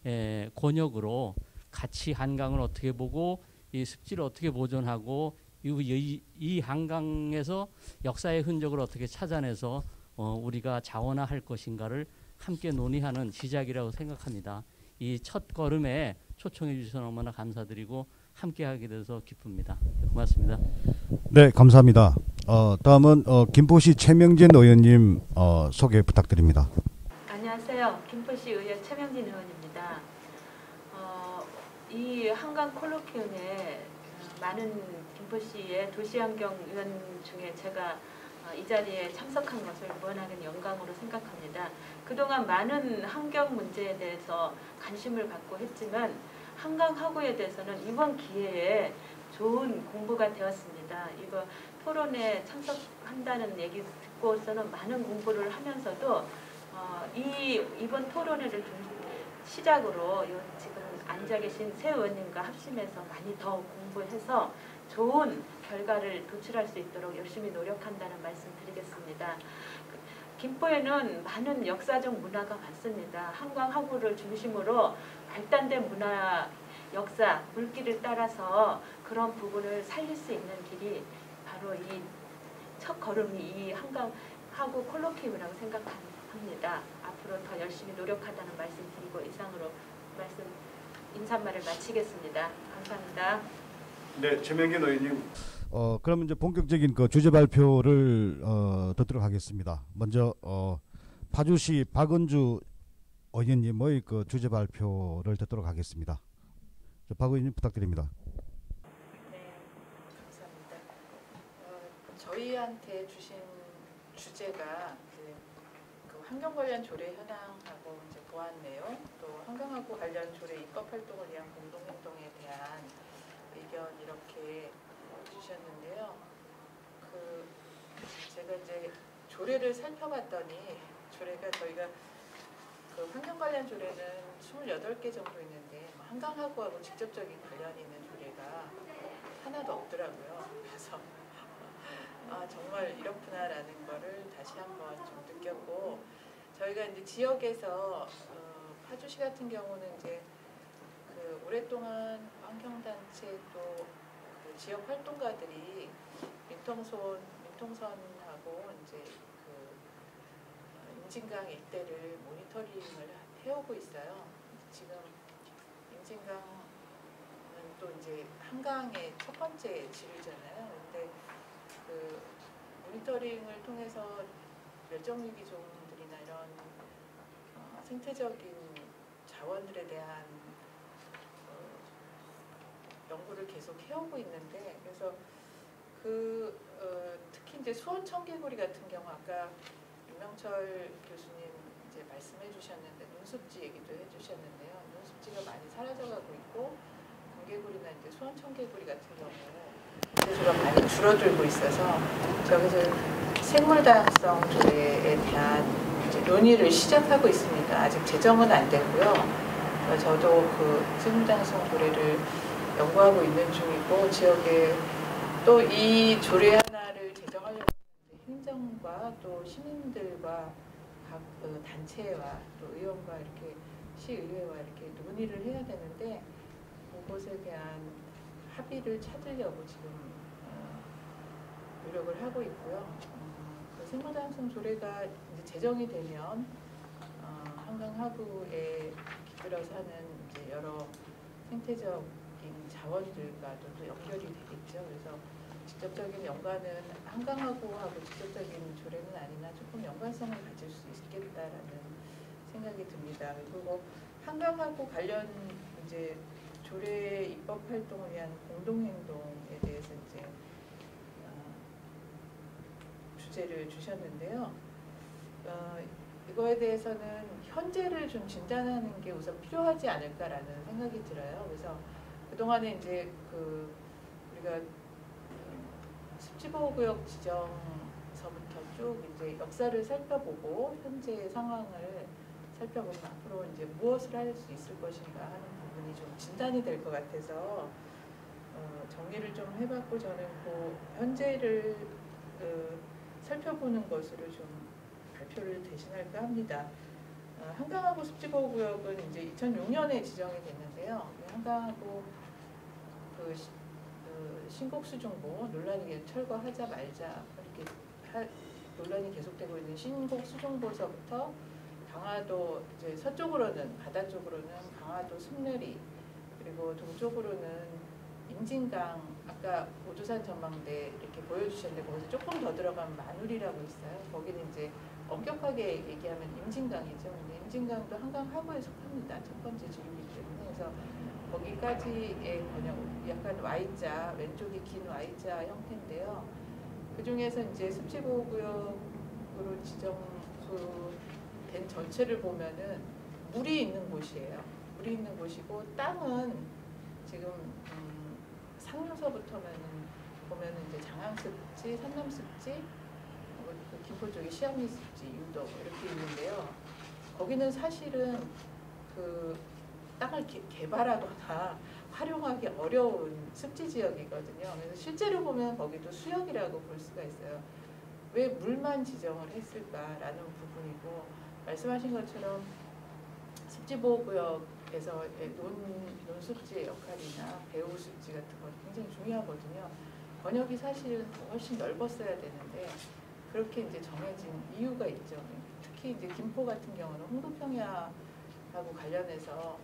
권역으로 같이 한강을 어떻게 보고 이 습지를 어떻게 보존하고 이 한강에서 역사의 흔적을 어떻게 찾아내서 우리가 자원화할 것인가를 함께 논의하는 시작이라고 생각합니다. 이 첫 걸음에 초청해 주셔서 너무나 감사드리고 함께하게 돼서 기쁩니다. 고맙습니다. 네, 감사합니다. 다음은 김포시 최명진 의원님 소개 부탁드립니다. 안녕하세요. 김포시 의원 최명진 의원입니다. 이 한강 콜로키움에 많은 김포시의 도시환경위원 중에 제가 이 자리에 참석한 것을 무한하게 영광으로 생각합니다. 그동안 많은 환경 문제에 대해서 관심을 갖고 했지만 한강 하구에 대해서는 이번 기회에 좋은 공부가 되었습니다. 이거 토론에 참석한다는 얘기 듣고서는 많은 공부를 하면서도 이번 토론회를 시작으로 지금 앉아 계신 새 의원님과 합심해서 많이 더 공부해서 좋은 결과를 도출할 수 있도록 열심히 노력한다는 말씀 드리겠습니다. 김포에는 많은 역사적 문화가 많습니다. 한강 하구를 중심으로 발달된 문화, 역사, 물길을 따라서 그런 부분을 살릴 수 있는 길이 바로 이 첫 걸음이 이 한강 하구 콜로키움이라고 생각합니다. 앞으로 더 열심히 노력하다는 말씀 드리고 이상으로 인사말을 마치겠습니다. 감사합니다. 네, 최명진 의원님. 그럼 이제 본격적인 그 주제 발표를 듣도록 하겠습니다. 먼저 파주시 박은주 의원님의 그 주제 발표를 듣도록 하겠습니다. 박 의원님 부탁드립니다. 네, 감사합니다. 저희한테 주신 주제가 이제 그 환경 관련 조례 현황하고 이제 보완 내용, 또 환경하고 관련 조례 입법 활동을 위한 공동 행동에 대한 의견 이렇게 주셨는데요. 제가 이제 조례를 살펴봤더니 조례가 저희가 그 환경 관련 조례는 28개 정도 있는데 한강하고하고 직접적인 관련이 있는 조례가 하나도 없더라고요. 그래서 정말 이렇구나라는 거를 다시 한번 좀 느꼈고, 저희가 이제 지역에서 파주시 같은 경우는 이제 그 오랫동안 환경단체 또 그 지역 활동가들이 민통선하고 이제 그 임진강 일대를 모니터링을 해오고 있어요. 지금 임진강은 또 이제 한강의 첫 번째 지류잖아요. 근데 그 모니터링을 통해서 멸종위기 종들이나 이런 생태적인 자원들에 대한 연구를 계속 해오고 있는데, 그래서 특히 이제 수원 청개구리 같은 경우 아까 윤명철 교수님 이제 말씀해 주셨는데 눈습지 얘기도 해주셨는데요. 눈습지가 많이 사라져가고 있고 금개구리나 이제 수원 청개구리 같은 경우 개수가 많이 줄어들고 있어서 저기서 생물 다양성 조례에 대한 이제 논의를 시작하고 있습니다. 아직 제정은 안 됐고요. 저도 그 생물 다양성 조례를 연구하고 있는 중이고, 지역에 또 이 조례 하나를 제정하려고 하는데 행정과 또 시민들과 각 단체와 또 의원과 이렇게 시의회와 이렇게 논의를 해야 되는데, 그것에 대한 합의를 찾으려고 지금 노력을 하고 있고요. 그 생물다양성 조례가 이제 제정이 되면 한강 하구에 깃들어서 하는 이제 여러 생태적인 자원들과도 또 연결이 되겠죠. 그래서 직접적인 연관은 한강하고하고 직접적인 조례는 아니나 조금 연관성을 가질 수 있겠다라는 생각이 듭니다. 그리고 한강하고 관련 이제 조례 입법 활동을 위한 공동행동에 대해서 이제 주제를 주셨는데요. 이거에 대해서는 현재를 좀 진단하는 게 우선 필요하지 않을까라는 생각이 들어요. 그래서 그동안에 이제 우리가 습지보호구역 지정서부터 쭉 이제 역사를 살펴보고 현재의 상황을 살펴보면 앞으로 이제 무엇을 할 수 있을 것인가 하는 부분이 좀 진단이 될 것 같아서 정리를 좀 해봤고, 저는 그 현재를 살펴보는 것으로 좀 발표를 대신할까 합니다. 한강하구 습지보호구역은 이제 2006년에 지정이 됐는데요. 한강하구 신곡수중보 논란이 철거하자 말자 이렇게 논란이 계속되고 있는 신곡수중보서부터 강화도 이제 서쪽으로는 바다 쪽으로는 강화도 숲내리, 그리고 동쪽으로는 임진강 아까 오두산 전망대 이렇게 보여주셨는데 거기서 조금 더 들어가면 마눌이라고 있어요. 거기는 이제 엄격하게 얘기하면 임진강이죠. 근데 임진강도 한강 하구에 속합니다. 첫 번째 지류이기 때문에. 그래서 거기까지의 번역 약간 Y자, 왼쪽이 긴 Y자 형태인데요. 그 중에서 이제 습지보호구역으로 지정된 전체를 보면은 물이 있는 곳이에요. 물이 있는 곳이고 땅은 지금 상류서부터면은 보면은 이제 장항습지, 산남습지, 그 김포 쪽에 시암리습지, 유도 이렇게 있는데요. 거기는 사실은 그 땅을 개발하거나 활용하기 어려운 습지 지역이거든요. 그래서 실제로 보면 거기도 수역이라고 볼 수가 있어요. 왜 물만 지정을 했을까라는 부분이고, 말씀하신 것처럼 습지보호구역에서 논습지의 역할이나 배후습지 같은 건 굉장히 중요하거든요. 번역이 사실은 더 훨씬 넓었어야 되는데 그렇게 이제 정해진 이유가 있죠. 특히 이제 김포 같은 경우는 홍도평야하고 관련해서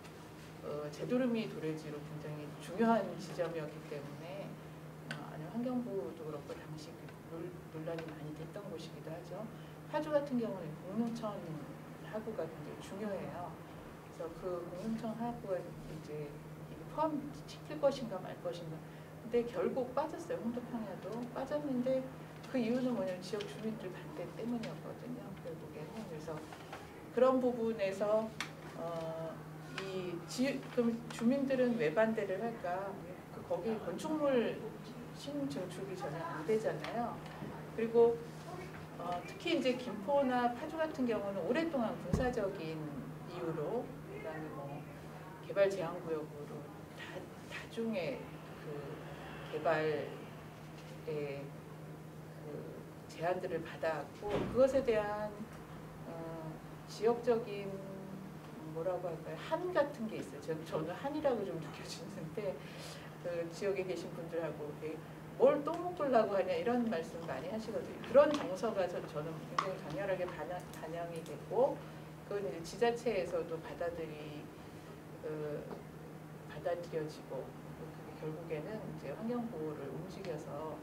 제도르미 도래지로 굉장히 중요한 지점이었기 때문에 아니면 환경부도 그렇고 당시 논란이 많이 됐던 곳이기도 하죠. 파주 같은 경우는 공릉천 하구가 굉장히 중요해요. 그래서 그 공릉천 하구에 이제 포함시킬 것인가 말 것인가. 근데 결국 빠졌어요. 홍도평야도 빠졌는데 그 이유는 뭐냐면 지역 주민들 반대 때문이었거든요. 결국에는. 그래서 그런 부분에서 그럼 주민들은 왜 반대를 할까? 거기 건축물 신증축이 전혀 안 되잖아요. 그리고 특히 이제 김포나 파주 같은 경우는 오랫동안 군사적인 이유로, 그다음에 뭐 개발 제한구역으로 다중의 그 개발의 그 제한들을 받아왔고, 그것에 대한 지역적인 뭐라고 할까요? 한 같은 게 있어요. 저는 한이라고 좀 느껴지는데 그 지역에 계신 분들하고 뭘 또 먹으려고 하냐 이런 말씀 많이 하시거든요. 그런 정서가 저는 굉장히 강렬하게 반영이 됐고, 그건 이제 지자체에서도 받아들여지고, 그게 결국에는 이제 환경보호를 움직여서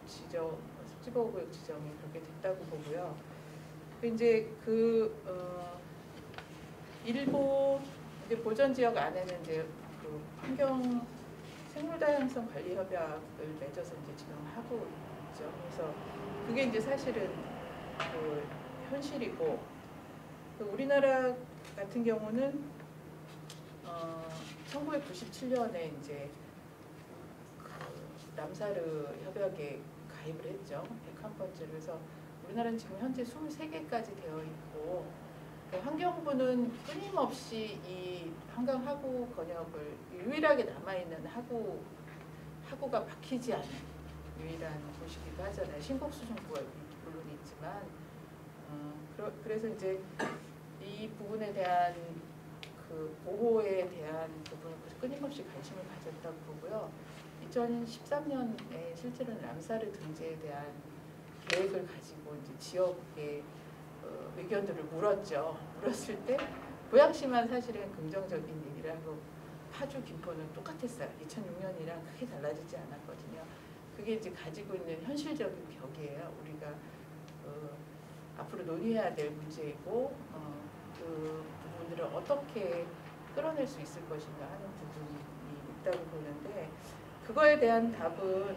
습지보호구역 지정이 그렇게 됐다고 보고요. 이제 일부 이제 보전지역 안에는 이제 그 환경 생물다양성 관리 협약을 맺어서 이제 지금 하고 있죠. 그래서 그게 이제 사실은 그 현실이고, 우리나라 같은 경우는 1997년에 이제 그 람사르 협약에 가입을 했죠. 101번째로. 그래서 우리나라는 지금 현재 23개까지 되어 있고, 환경부는 끊임없이 이 한강 하구 건역을 유일하게 남아있는 하구가 박히지 않은 유일한 곳이기도 하잖아요. 신곡수중구가 물론 있지만, 그래서 이제 이 부분에 대한 그 보호에 대한 부분을 끊임없이 관심을 가졌다고 보고요. 2013년에 실제로는 람사르 등재에 대한 계획을 가지고 이제 지역의 의견들을 물었을 때 고양시만 사실은 긍정적인 얘기를 하고 파주, 김포는 똑같았어요. 2006년이랑 크게 달라지지 않았거든요. 그게 이제 가지고 있는 현실적인 벽이에요. 우리가 앞으로 논의해야 될 문제이고, 그 부분들을 어떻게 끌어낼 수 있을 것인가 하는 부분이 있다고 보는데, 그거에 대한 답은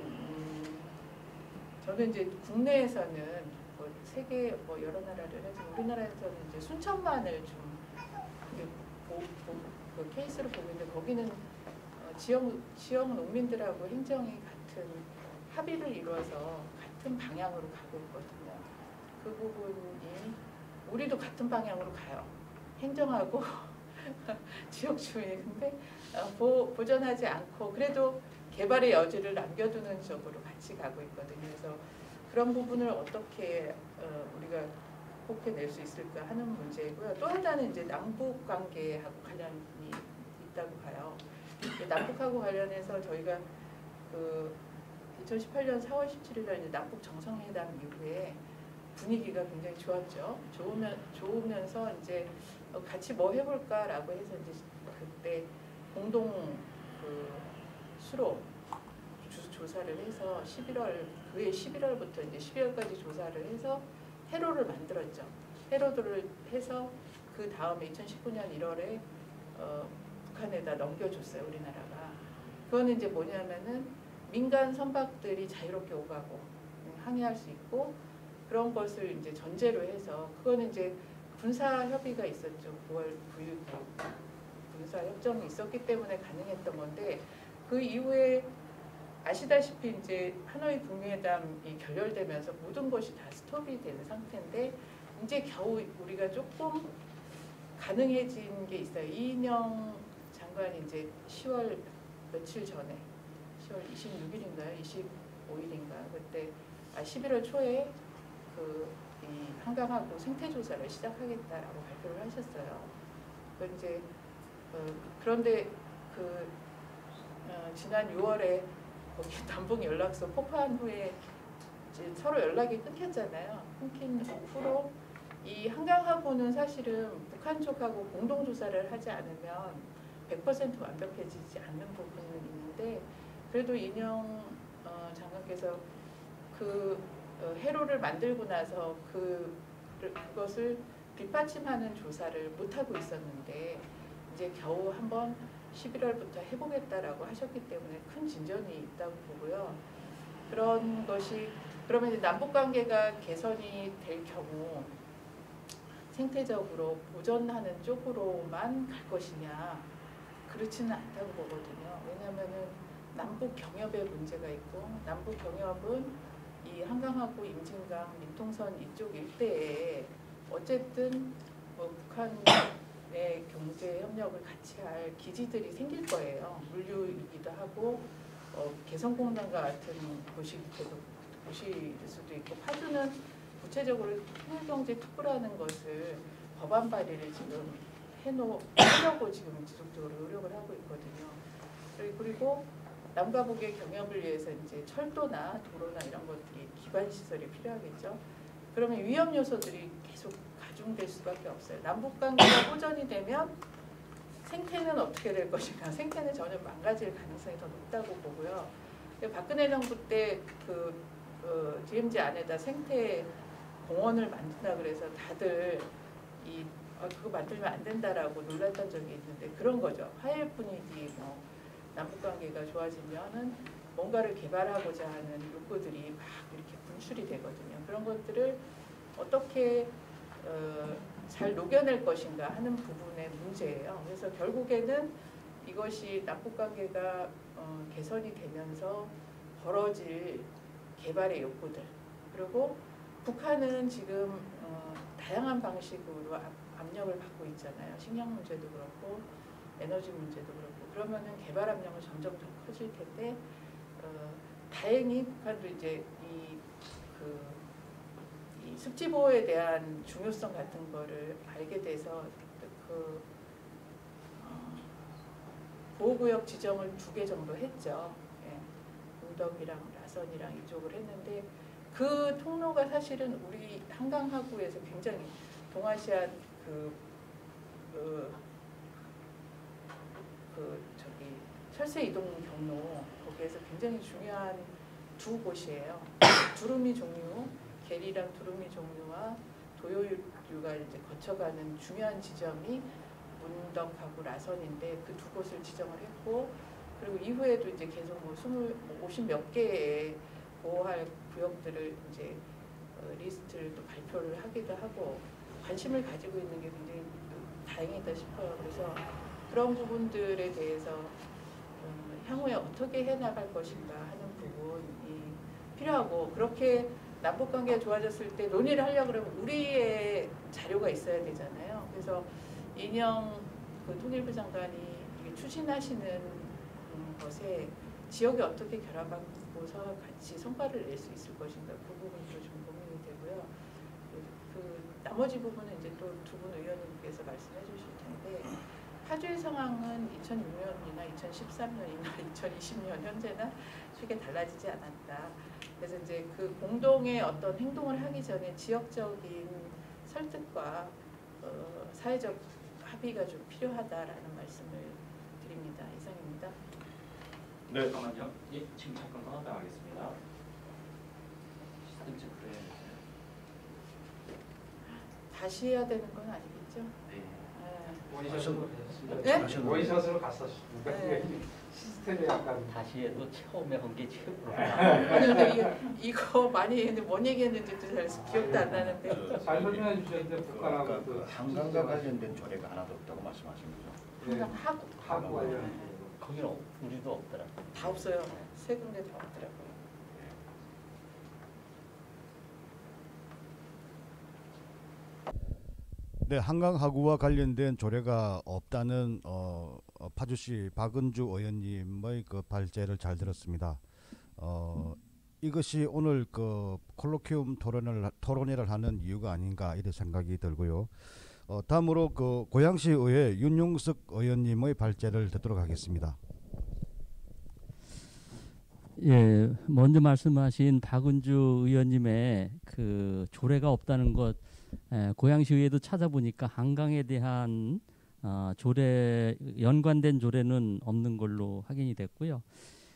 저는 이제 국내에서는 세계 여러 나라를 하지만 우리나라에서는 이제 순천만을 좀 그 케이스로 보고 있는데, 거기는 지역 농민들하고 행정이 같은 합의를 이루어서 같은 방향으로 가고 있거든요. 그 부분이 우리도 같은 방향으로 가요. 행정하고 지역 주민. 근데 보전하지 않고 그래도 개발의 여지를 남겨두는 쪽으로 같이 가고 있거든요. 그래서 그런 부분을 어떻게 우리가 극복해낼 수 있을까 하는 문제이고요. 또 하나는 이제 남북 관계하고 관련이 있다고 봐요. 남북하고 관련해서 저희가 그 2018년 4월 17일 날 남북 정상회담 이후에 분위기가 굉장히 좋았죠. 좋으면서 이제 같이 뭐 해볼까라고 해서 이제 그때 공동 그 수로 조사를 해서 11월 그해 11월부터 이제 12월까지 조사를 해서 해로를 만들었죠. 해로들을 해서 그 다음에 2019년 1월에 북한에다 넘겨줬어요, 우리나라가. 그거는 이제 뭐냐면은 민간 선박들이 자유롭게 오가고 항해할 수 있고 그런 것을 이제 전제로 해서 그거는 이제 군사 협의가 있었죠. 9월 9일 군사 협정이 있었기 때문에 가능했던 건데 그 이후에 아시다시피 이제 하노이 북미회담이 결렬되면서 모든 것이 다 스톱이 되는 상태인데 이제 겨우 우리가 조금 가능해진 게 있어요. 이인영 장관이 이제 10월 며칠 전에 10월 26일인가요? 25일인가 그때 11월 초에 이 한강하고 생태 조사를 시작하겠다라고 발표를 하셨어요. 이제 그런데 지난 6월에 거기 남북 연락소 폭파한 후에 이제 서로 연락이 끊겼잖아요. 끊긴 후로 이 한강하고는 사실은 북한 쪽하고 공동 조사를 하지 않으면 100% 완벽해지지 않는 부분은 있는데 그래도 인영 장관께서 해로를 만들고 나서 그것을 뒷받침하는 조사를 못 하고 있었는데 이제 겨우 한번 11월부터 해보겠다라고 하셨기 때문에 큰 진전이 있다고 보고요. 그런 것이 그러면 이제 남북 관계가 개선이 될 경우 생태적으로 보전하는 쪽으로만 갈 것이냐 그렇지는 않다고 보거든요. 왜냐하면은 남북 경협의 문제가 있고 남북 경협은 이 한강하고 임진강 민통선 이쪽 일대에 어쨌든 북한의 경제 협력을 같이 할 기지들이 생길 거예요. 물류이기도 하고 개성공단과 같은 곳일 수도 있고 파주는 구체적으로 통일경제 특구라는 것을 법안 발의를 지금 해놓으려고 지금 지속적으로 노력을 하고 있거든요. 그리고 남과 북의 경협을 위해서 이제 철도나 도로나 이런 것들이 기반 시설이 필요하겠죠. 그러면 위험 요소들이 계속 가중될 수밖에 없어요. 남북 관계가 호전이 되면 생태는 어떻게 될 것인가? 생태는 전혀 망가질 가능성이 더 높다고 보고요. 박근혜 정부 때 DMZ 안에다 생태 공원을 만든다 그래서 다들 그거 만들면 안 된다라고 놀랐던 적이 있는데 그런 거죠. 화해 분위기 남북관계가 좋아지면은 뭔가를 개발하고자 하는 욕구들이 막 이렇게 분출이 되거든요. 그런 것들을 어떻게 잘 녹여낼 것인가 하는 부분의 문제예요. 그래서 결국에는 이것이 남북관계가 개선이 되면서 벌어질 개발의 욕구들 그리고 북한은 지금 다양한 방식으로 압력을 받고 있잖아요. 식량 문제도 그렇고 에너지 문제도 그렇고 그러면은 개발 압력은 점점 더 커질 텐데 다행히 북한도 이제 이 습지 보호에 대한 중요성 같은 거를 알게 돼서 보호구역 지정을 2개 정도 했죠. 예. 운덕이랑 라선이랑 이쪽을 했는데 그 통로가 사실은 우리 한강하구에서 굉장히 동아시아 철새 이동 경로 거기에서 굉장히 중요한 2곳이에요. 두루미 종류, 게리랑 두루미 종류와 도요류가 이제 거쳐가는 중요한 지점이 문덕하고 라선인데 그 2곳을 지정을 했고 그리고 이후에도 이제 계속 50몇 개의 보호할 구역들을 이제 리스트를 또 발표를 하기도 하고 관심을 가지고 있는 게 굉장히 다행이다 싶어요. 그래서 그런 부분들에 대해서 향후에 어떻게 해나갈 것인가 하는 부분이 필요하고 그렇게 남북관계가 좋아졌을 때 논의를 하려고 그러면 우리의 자료가 있어야 되잖아요. 그래서 인영 통일부 장관이 추진하시는 것에 지역이 어떻게 결합하고서 같이 성과를 낼 수 있을 것인가 그 부분도 좀 고민이 되고요. 나머지 부분은 이제 또 2분 의원님께서 말씀해 주실 텐데 파주의 상황은 2006년이나 2013년이나 2020년 현재나 크게 달라지지 않았다. 그래서 이제 그 공동의 어떤 행동을 하기 전에 지역적인 설득과 사회적 합의가 좀 필요하다라는 말씀을 드립니다. 이상입니다. 네. 잠깐만요. 예, 지금 잠깐 나가겠습니다. 시스템 체크를 해야겠어요. 다시 해야 되는 건 아니겠죠? 네. 네? 원샷으로 갔었습니다. 네. 시스템이 약간 다시 해도 처음에 한 게 최고로. 아니 근데 이거 많이 했는데 뭔 얘기했는지도 잘 기억도 안 나는데. 잘 설명해 주셨는데 북한하고 그 한강과 관련된 조례가 하나도 없다고 말씀하신 거죠? 항상 하고 관련. 거기는 우리도 없더라. 다 없어요. 세 군데 다 없더라고요. 네, 한강하구와 관련된 조례가 없다는 파주시 박은주 의원님의 그 발제를 잘 들었습니다. 이것이 오늘 그 콜로퀴움 토론회를 하는 이유가 아닌가 이런 생각이 들고요. 다음으로 그 고양시의회 윤용석 의원님의 발제를 듣도록 하겠습니다. 예, 먼저 말씀하신 박은주 의원님의 그 조례가 없다는 것, 고양시의회도 찾아보니까 한강에 대한 조례 연관된 조례는 없는 걸로 확인이 됐고요.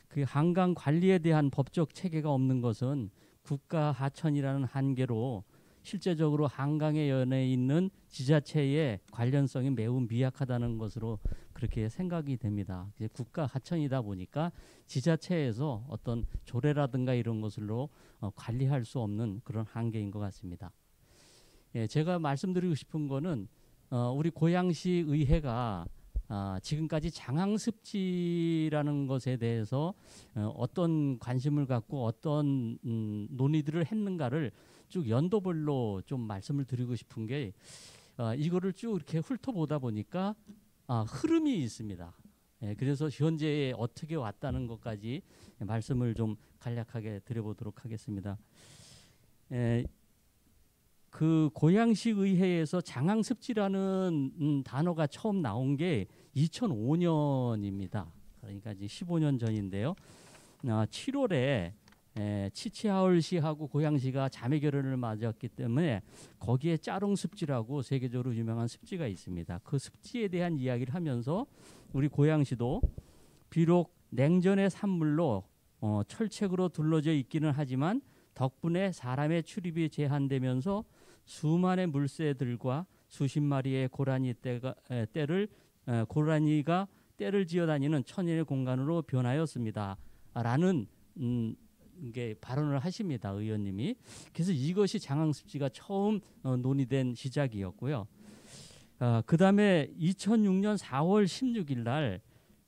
그 한강 관리에 대한 법적 체계가 없는 것은 국가 하천이라는 한계로 실제적으로 한강에 연해 있는 지자체의 관련성이 매우 미약하다는 것으로 그렇게 생각이 됩니다. 이제 국가 하천이다 보니까 지자체에서 어떤 조례라든가 이런 것으로 관리할 수 없는 그런 한계인 것 같습니다. 예, 제가 말씀드리고 싶은 거는 우리 고양시 의회가 지금까지 장항습지라는 것에 대해서 어떤 관심을 갖고 어떤 논의들을 했는가를 쭉 연도별로 좀 말씀을 드리고 싶은 게 이거를 쭉 이렇게 훑어보다 보니까 흐름이 있습니다. 예, 그래서 현재에 어떻게 왔다는 것까지 말씀을 좀 간략하게 드려보도록 하겠습니다. 그 고양시 의회에서 장항습지라는 단어가 처음 나온 게 2005년입니다. 그러니까 이제 15년 전인데요. 7월에 치치하울시하고 고양시가 자매 결연을 맞았기 때문에 거기에 짜롱습지라고 세계적으로 유명한 습지가 있습니다. 그 습지에 대한 이야기를 하면서 우리 고양시도 비록 냉전의 산물로 철책으로 둘러져 있기는 하지만 덕분에 사람의 출입이 제한되면서 수많은 물새들과 수십 마리의 고라니가 떼를 지어다니는 천연의 공간으로 변하였습니다. 라는 게 발언을 하십니다. 의원님이. 그래서 이것이 장항습지가 처음 논의된 시작이었고요. 그 다음에 2006년 4월 16일 날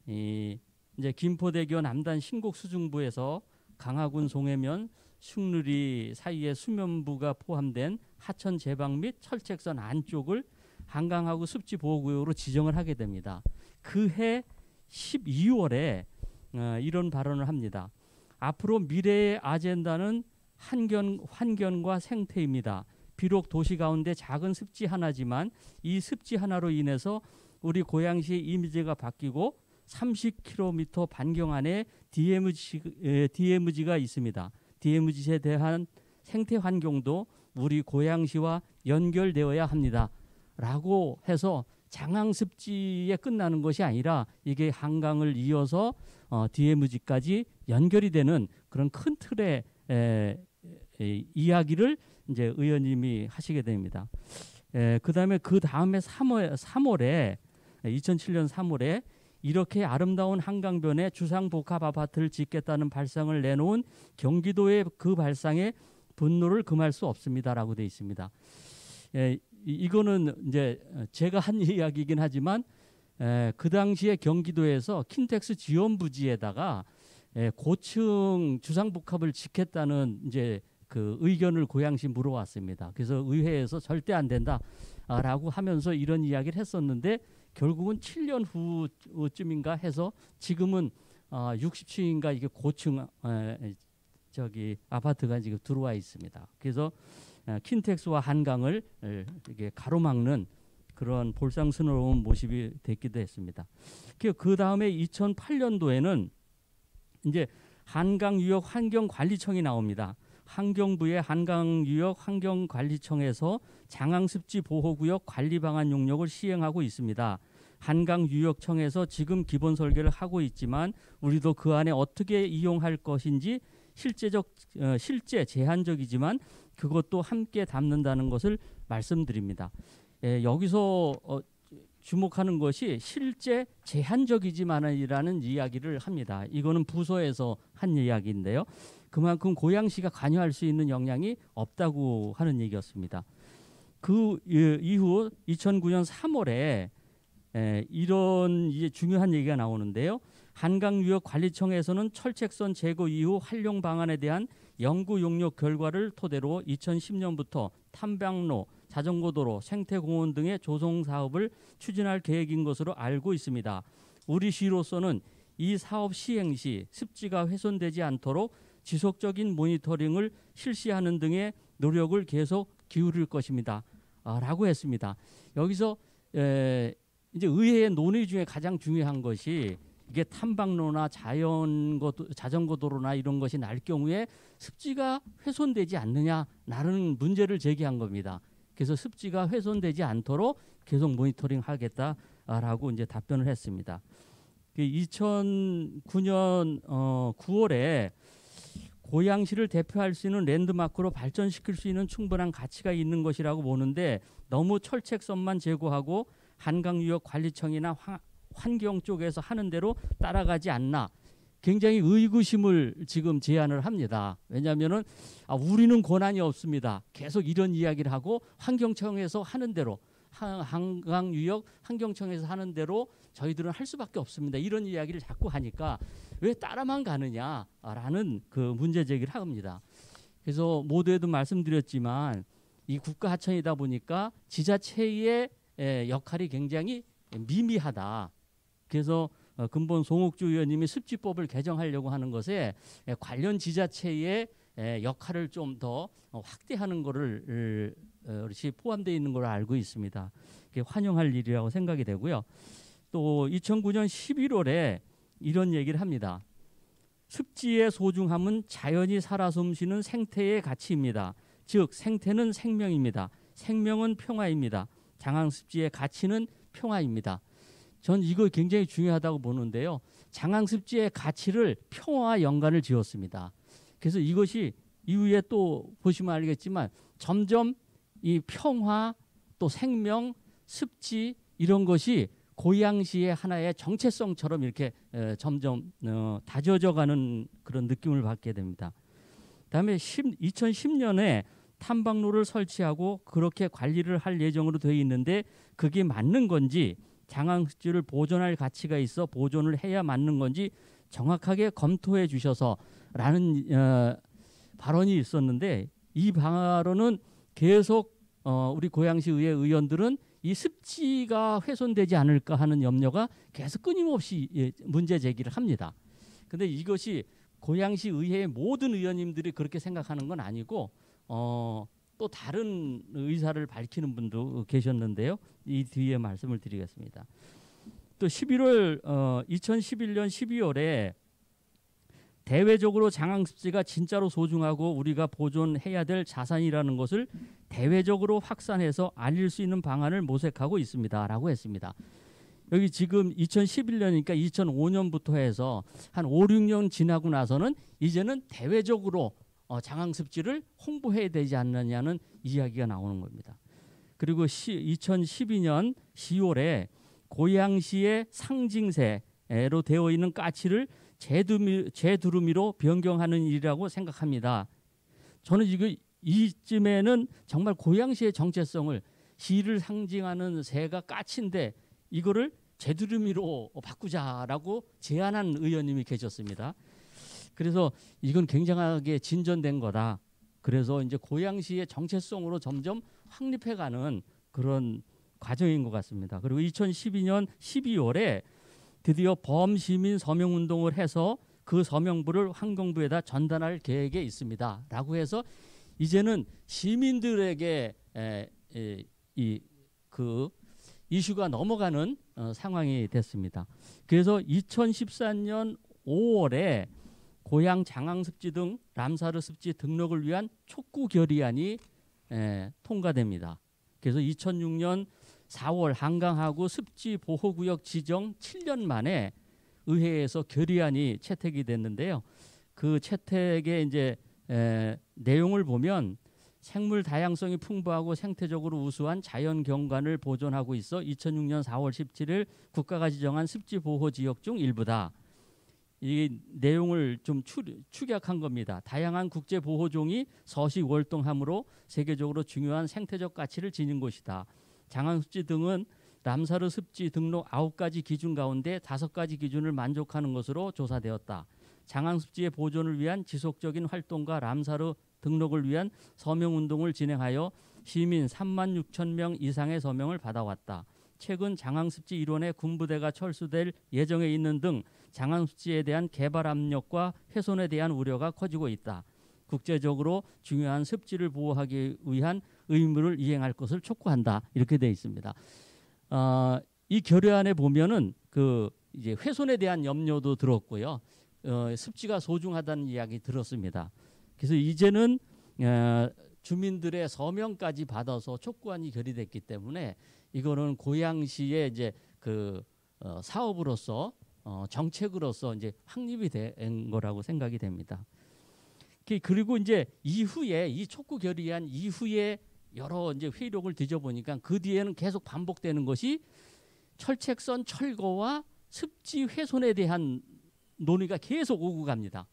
이제 김포대교 남단 신곡수중부에서 강화군 송해면 숭누리 사이의 수면부가 포함된 하천 제방 및 철책선 안쪽을 한강하구 습지보호구역으로 지정을 하게 됩니다. 그해 12월에 이런 발언을 합니다. 앞으로 미래의 아젠다는 환경과 생태입니다. 비록 도시 가운데 작은 습지 하나지만 이 습지 하나로 인해서 우리 고양시의 이미지가 바뀌고 30km 반경 안에 DMZ가 있습니다. DMZ에 대한 생태 환경도 우리 고양시와 연결되어야 합니다. 라고 해서 장항습지에 끝나는 것이 아니라 이게 한강을 이어서 DMZ까지 연결이 되는 그런 큰 틀의 이야기를 이제 의원님이 하시게 됩니다. 그 다음에 3월에 2007년 3월에 이렇게 아름다운 한강변에 주상복합 아파트를 짓겠다는 발상을 내놓은 경기도의 그 발상에 분노를 금할 수 없습니다라고 되어 있습니다. 이거는 이제 제가 한 이야기이긴 하지만 그 당시에 경기도에서 킨텍스 지원 부지에다가 고층 주상복합을 짓겠다는 이제 그 의견을 고양시 물어왔습니다. 그래서 의회에서 절대 안 된다라고 하면서 이런 이야기를 했었는데 결국은 7년 후쯤인가 해서 지금은 60층인가 이게 고층 아파트가 지금 들어와 있습니다. 그래서 킨텍스와 한강을 이게 가로막는 그런 볼상스러운 모습이 됐기도 했습니다. 그 다음에 2008년도에는 이제 한강유역 환경관리청이 나옵니다. 환경부의 한강유역 환경관리청에서 장항습지 보호구역 관리 방안 용역을 시행하고 있습니다. 한강유역청에서 지금 기본 설계를 하고 있지만 우리도 그 안에 어떻게 이용할 것인지 실제 제한적이지만 그것도 함께 담는다는 것을 말씀드립니다. 여기서 주목하는 것이 실제 제한적이지만이라는 이야기를 합니다. 이거는 부서에서 한 이야기인데요. 그만큼 고양시가 관여할 수 있는 역량이 없다고 하는 얘기였습니다. 그 이후 2009년 3월에 이런 이제 중요한 얘기가 나오는데요. 한강유역관리청에서는 철책선 제거 이후 활용 방안에 대한 연구 용역 결과를 토대로 2010년부터 탐방로, 자전거도로, 생태공원 등의 조성 사업을 추진할 계획인 것으로 알고 있습니다. 우리 시로서는 이 사업 시행 시 습지가 훼손되지 않도록 지속적인 모니터링을 실시하는 등의 노력을 계속 기울일 것입니다. 라고 했습니다. 여기서 이제 의회의 논의 중에 가장 중요한 것이 이게 탐방로나 자전거도로나 이런 것이 날 경우에 습지가 훼손되지 않느냐라는 문제를 제기한 겁니다. 그래서 습지가 훼손되지 않도록 계속 모니터링 하겠다라고 이제 답변을 했습니다. 2009년 9월에 고양시를 대표할 수 있는 랜드마크로 발전시킬 수 있는 충분한 가치가 있는 것이라고 보는데 너무 철책선만 제고하고 한강유역관리청이나 환경 쪽에서 하는 대로 따라가지 않나 굉장히 의구심을 지금 제안을 합니다. 왜냐하면은 우리는 권한이 없습니다. 계속 이런 이야기를 하고 환경청에서 하는 대로 한강유역 환경청에서 하는 대로 저희들은 할 수밖에 없습니다. 이런 이야기를 자꾸 하니까 왜 따라만 가느냐라는 그 문제 제기를 합니다. 그래서 모두에도 말씀드렸지만 이 국가하청이다 보니까 지자체의 역할이 굉장히 미미하다. 그래서 근본 송옥주 의원님이 습지법을 개정하려고 하는 것에 관련 지자체의 역할을 좀 더 확대하는 것을 이렇게 포함되어 있는 걸로 알고 있습니다. 환영할 일이라고 생각이 되고요. 또 2009년 11월에 이런 얘기를 합니다. 습지의 소중함은 자연이 살아 숨쉬는 생태의 가치입니다. 즉 생태는 생명입니다. 생명은 평화입니다. 장항습지의 가치는 평화입니다. 전 이거 굉장히 중요하다고 보는데요. 장항습지의 가치를 평화와 연관을 지었습니다. 그래서 이것이 이후에 또 보시면 알겠지만 점점 이 평화 또 생명, 습지 이런 것이 고양시의 하나의 정체성처럼 이렇게 점점 다져져가는 그런 느낌을 받게 됩니다. 그다음에 2010년에 탐방로를 설치하고 그렇게 관리를 할 예정으로 되어 있는데 그게 맞는 건지 장항습지를 보존할 가치가 있어 보존을 해야 맞는 건지 정확하게 검토해 주셔서라는 발언이 있었는데 이 발언은 계속 우리 고양시 의회 의원들은 이 습지가 훼손되지 않을까 하는 염려가 계속 끊임없이 문제 제기를 합니다. 그런데 이것이 고양시 의회의 모든 의원님들이 그렇게 생각하는 건 아니고 또 다른 의사를 밝히는 분도 계셨는데요. 이 뒤에 말씀을 드리겠습니다. 또 2011년 12월에 대외적으로 장항습지가 진짜로 소중하고 우리가 보존해야 될 자산이라는 것을 대외적으로 확산해서 알릴 수 있는 방안을 모색하고 있습니다. 라고 했습니다. 여기 지금 2011년이니까 2005년부터 해서 한 5, 6년 지나고 나서는 이제는 대외적으로 장항습지를 홍보해야 되지 않느냐는 이야기가 나오는 겁니다. 그리고 2012년 10월에 고양시의 상징새로 되어 있는 까치를 제두루미로 변경하는 일이라고 생각합니다. 저는 이쯤에는 정말 고양시의 정체성을 시를 상징하는 새가 까치인데 이거를 제두루미로 바꾸자라고 제안한 의원님이 계셨습니다. 그래서 이건 굉장하게 진전된 거다. 그래서 이제 고양시의 정체성으로 점점 확립해가는 그런 과정인 것 같습니다. 그리고 2012년 12월에 드디어 범시민 서명운동을 해서 그 서명부를 환경부에다 전달할 계획에 있습니다. 라고 해서 이제는 시민들에게 그 이슈가 넘어가는 상황이 됐습니다. 그래서 2014년 5월에 고양 장항습지 등 람사르 습지 등록을 위한 촉구 결의안이 통과됩니다. 그래서 2006년 4월 한강하구 습지 보호구역 지정 7년 만에 의회에서 결의안이 채택이 됐는데요. 그 채택의 이제 내용을 보면 생물 다양성이 풍부하고 생태적으로 우수한 자연 경관을 보존하고 있어 2006년 4월 17일 국가가 지정한 습지 보호 지역 중 일부다. 이 내용을 좀 축약한 겁니다. 다양한 국제 보호종이 서식 월동함으로 세계적으로 중요한 생태적 가치를 지닌 곳이다. 장항습지 등은 람사르 습지 등록 9가지 기준 가운데 5가지 기준을 만족하는 것으로 조사되었다. 장항습지의 보존을 위한 지속적인 활동과 람사르 등록을 위한 서명운동을 진행하여 시민 3만 6천 명 이상의 서명을 받아왔다. 최근 장항습지 일원의 군부대가 철수될 예정에 있는 등 장항습지에 대한 개발 압력과 훼손에 대한 우려가 커지고 있다. 국제적으로 중요한 습지를 보호하기 위한 의무를 이행할 것을 촉구한다. 이렇게 되어 있습니다. 이 결의안에 보면은 그 이제 훼손에 대한 염려도 들었고요. 습지가 소중하다는 이야기 들었습니다. 그래서 이제는 주민들의 서명까지 받아서 촉구안이 결의됐기 때문에 이거는 고양시의 이제 그 사업으로서 정책으로서 이제 확립이 된 거라고 생각이 됩니다. 그리고 이제 이후에 이 촉구 결의안 이후에 여러 이제 회의록을 뒤져보니까 그 뒤에는 계속 반복되는 것이 철책선 철거와 습지 훼손에 대한 논의가 계속 오고 갑니다.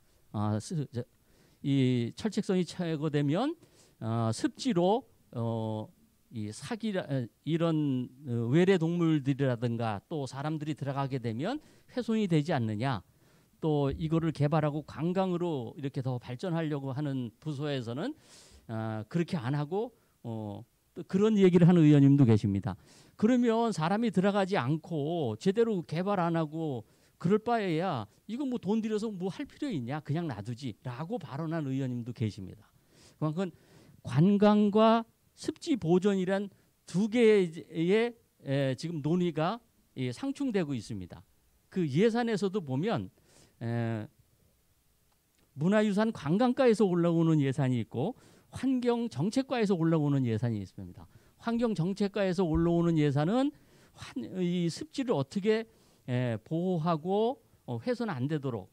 이 철책선이 철거되면 습지로 이 사기라 이런 외래 동물들이라든가 또 사람들이 들어가게 되면 훼손이 되지 않느냐. 또 이거를 개발하고 관광으로 이렇게 더 발전하려고 하는 부서에서는 그렇게 안 하고 또 그런 얘기를 하는 의원님도 계십니다. 그러면 사람이 들어가지 않고 제대로 개발 안 하고 그럴 바에야 이거 뭐 돈 들여서 뭐 할 필요 있냐 그냥 놔두지라고 발언한 의원님도 계십니다. 그만큼 관광과 습지 보존이란 두 개의 지금 논의가 상충되고 있습니다. 그 예산에서도 보면 문화유산 관광과에서 올라오는 예산이 있고 환경정책과에서 올라오는 예산이 있습니다. 환경정책과에서 올라오는 예산은 이 습지를 어떻게 보호하고 훼손 안 되도록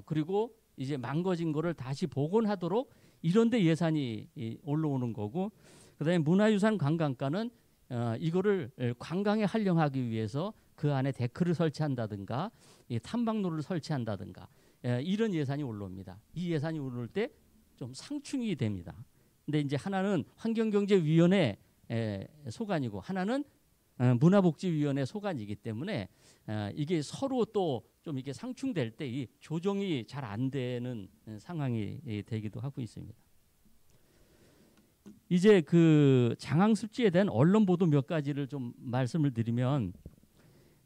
그리고 이제 망가진 거를 다시 복원하도록 이런 데 예산이 올라오는 거고 그다음에 문화유산 관광과는 이거를 관광에 활용하기 위해서 그 안에 데크를 설치한다든가 탐방로를 설치한다든가 이런 예산이 올라옵니다. 이 예산이 오를 때 좀 상충이 됩니다. 근데 이제 하나는 환경경제위원회 소관이고 하나는 문화복지위원회 소관이기 때문에 이게 서로 또 좀 이게 상충될 때 이 조정이 잘 안 되는 상황이 되기도 하고 있습니다. 이제 그 장항습지에 대한 언론 보도 몇 가지를 좀 말씀을 드리면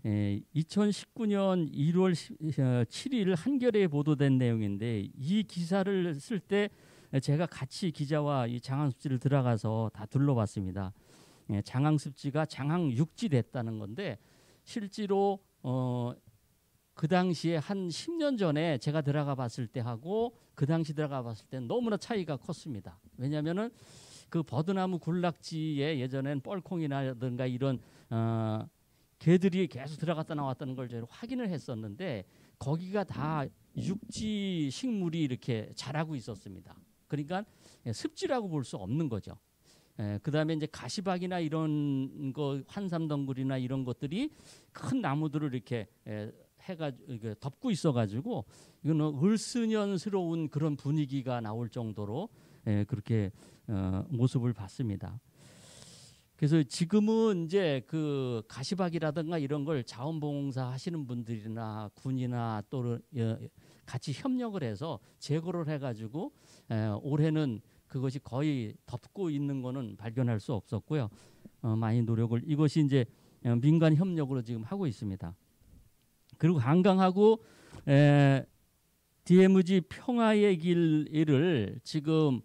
2019년 1월 7일 한겨레에 보도된 내용인데 이 기사를 쓸 때 제가 같이 기자와 이 장항습지를 들어가서 다 둘러봤습니다. 장항습지가 장항육지 됐다는 건데 실제로 그 당시에 한 10년 전에 제가 들어가 봤을 때 하고 그 당시 들어가 봤을 때 너무나 차이가 컸습니다. 왜냐하면은 그 버드나무 군락지에 예전엔 뻘콩이라든가 이런 개들이 계속 들어갔다 나왔다는 걸 저희가 확인을 했었는데 거기가 다 육지 식물이 이렇게 자라고 있었습니다. 그러니까 습지라고 볼 수 없는 거죠. 그다음에 이제 가시박이나 이런 거 환삼덩굴이나 이런 것들이 큰 나무들을 이렇게 해가지고 덮고 있어가지고 이거는 을스년스러운 그런 분위기가 나올 정도로 그렇게 모습을 봤습니다. 그래서 지금은 이제 그 가시박이라든가 이런 걸 자원봉사 하시는 분들이나 군이나 또 같이 협력을 해서 제거를 해가지고 올해는 그것이 거의 덮고 있는 거는 발견할 수 없었고요. 많이 노력을 이것이 이제 민간 협력으로 지금 하고 있습니다. 그리고 한강하고 DMZ 평화의 길을 지금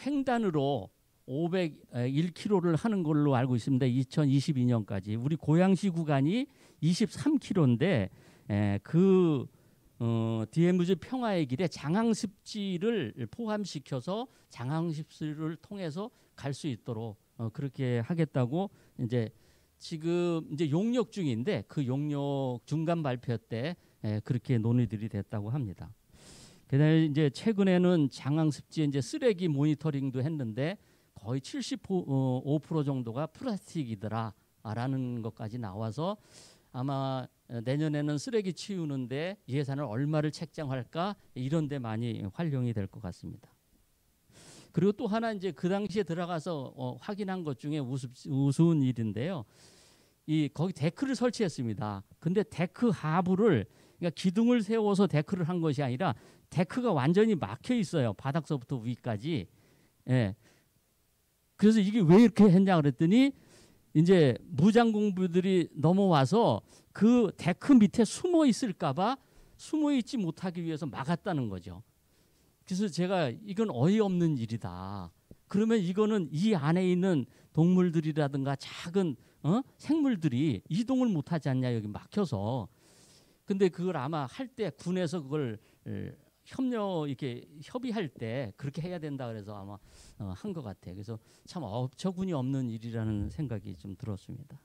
횡단으로 501km를 하는 걸로 알고 있습니다. 2022년까지 우리 고양시 구간이 23km인데 그 DMZ 평화의 길에 장항습지를 포함시켜서 장항습지를 통해서 갈 수 있도록 그렇게 하겠다고 이제 지금 이제 용역 중인데 그 용역 중간 발표 때 그렇게 논의들이 됐다고 합니다. 그다음에 이제 최근에는 장항습지 이제 쓰레기 모니터링도 했는데 거의 75% 정도가 플라스틱이더라라는 것까지 나와서 아마 내년에는 쓰레기 치우는데 예산을 얼마를 책정할까 이런 데 많이 활용이 될 것 같습니다. 그리고 또 하나 이제 그 당시에 들어가서 확인한 것 중에 우스운 일인데요. 거기 데크를 설치했습니다. 근데 데크 하부를 그러니까 기둥을 세워서 데크를 한 것이 아니라 데크가 완전히 막혀 있어요. 바닥서부터 위까지. 예. 그래서 이게 왜 이렇게 했냐 그랬더니 이제 무장공부들이 넘어와서 그 데크 밑에 숨어 있을까봐 숨어 있지 못하기 위해서 막았다는 거죠. 그래서 제가 이건 어이없는 일이다. 그러면 이거는 이 안에 있는 동물들이라든가 작은 생물들이 이동을 못하지 않냐 여기 막혀서. 근데 그걸 아마 할 때 군에서 그걸 이렇게 협의할 때 그렇게 해야 된다 그래서 아마 한 것 같아요. 그래서 참 어처구니 없는 일이라는 생각이 좀 들었습니다.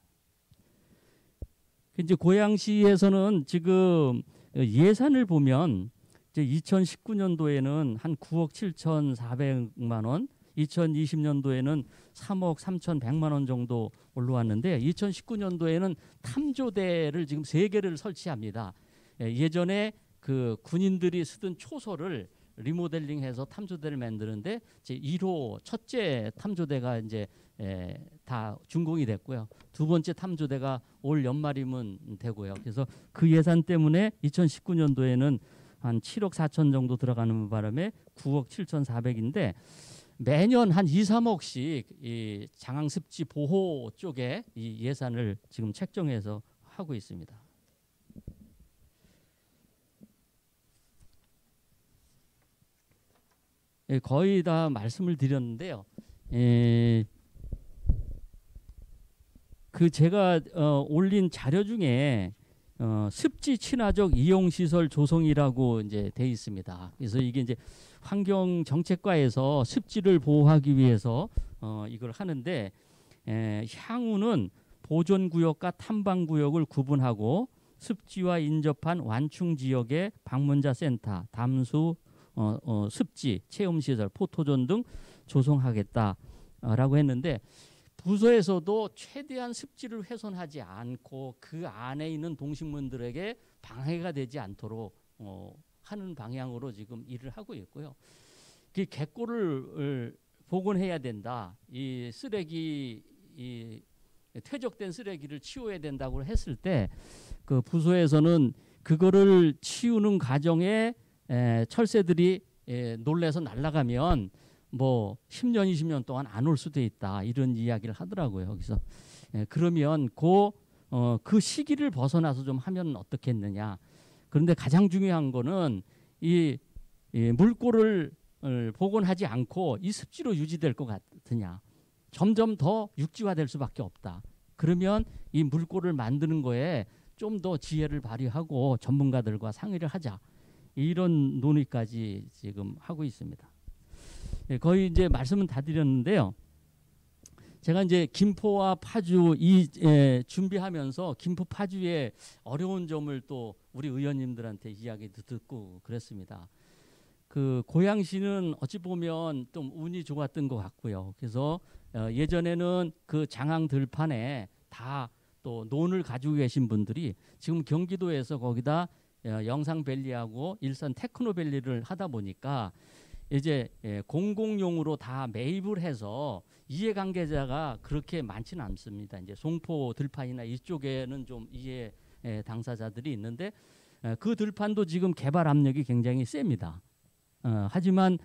이제 고양시에서는 지금 예산을 보면 이제 2019년도에는 한 9억 7,400만 원, 2020년도에는 3억 3,100만 원 정도 올라왔는데 2019년도에는 탐조대를 지금 3개를 설치합니다. 예전에 그 군인들이 쓰던 초소를 리모델링해서 탐조대를 만드는데 이제 1호 첫째 탐조대가 이제 다 준공이 됐고요. 두 번째 탐조대가 올 연말이면 되고요. 그래서 그 예산 때문에 2019년도에는 한 7억 4천 정도 들어가는 바람에 9억 7,400인데 매년 한 2, 3억씩 이 장항습지 보호 쪽에 이 예산을 지금 책정해서 하고 있습니다. 거의 다 말씀을 드렸는데요. 그 제가 올린 자료 중에 습지 친화적 이용 시설 조성이라고 이제 돼 있습니다. 그래서 이게 이제 환경 정책과에서 습지를 보호하기 위해서 이걸 하는데 향후는 보존 구역과 탐방 구역을 구분하고 습지와 인접한 완충 지역의 방문자 센터, 담수 습지, 체험시설, 포토존 등 조성하겠다라고 했는데 부서에서도 최대한 습지를 훼손하지 않고 그 안에 있는 동식물들에게 방해가 되지 않도록 하는 방향으로 지금 일을 하고 있고요. 그 객고를 복원해야 된다. 이 쓰레기 퇴적된 쓰레기를 치워야 된다고 했을 때 그 부서에서는 그거를 치우는 과정에 철새들이 놀래서 날아가면 뭐 10년, 20년 동안 안 올 수도 있다. 이런 이야기를 하더라고요. 그래서 그러면 그 시기를 벗어나서 좀 하면 어떻겠느냐. 그런데 가장 중요한 거는 이 물골을 복원하지 않고 이 습지로 유지될 것 같으냐. 점점 더 육지화될 수밖에 없다. 그러면 이 물골을 만드는 거에 좀 더 지혜를 발휘하고 전문가들과 상의를 하자. 이런 논의까지 지금 하고 있습니다. 거의 이제 말씀은 다 드렸는데요. 제가 이제 김포와 파주 준비하면서 김포 파주의 어려운 점을 또 우리 의원님들한테 이야기도 듣고 그랬습니다. 그 고양시는 어찌 보면 좀 운이 좋았던 것 같고요. 그래서 예전에는 그 장항 들판에 다 또 논을 가지고 계신 분들이 지금 경기도에서 거기다 영상밸리하고 일산 테크노밸리를 하다 보니까 이제 공공용으로 다 매입을 해서 이해관계자가 그렇게 많지는 않습니다. 이제 송포 들판이나 이쪽에는 좀 이해 당사자들이 있는데 그 들판도 지금 개발 압력이 굉장히 셉니다. 하지만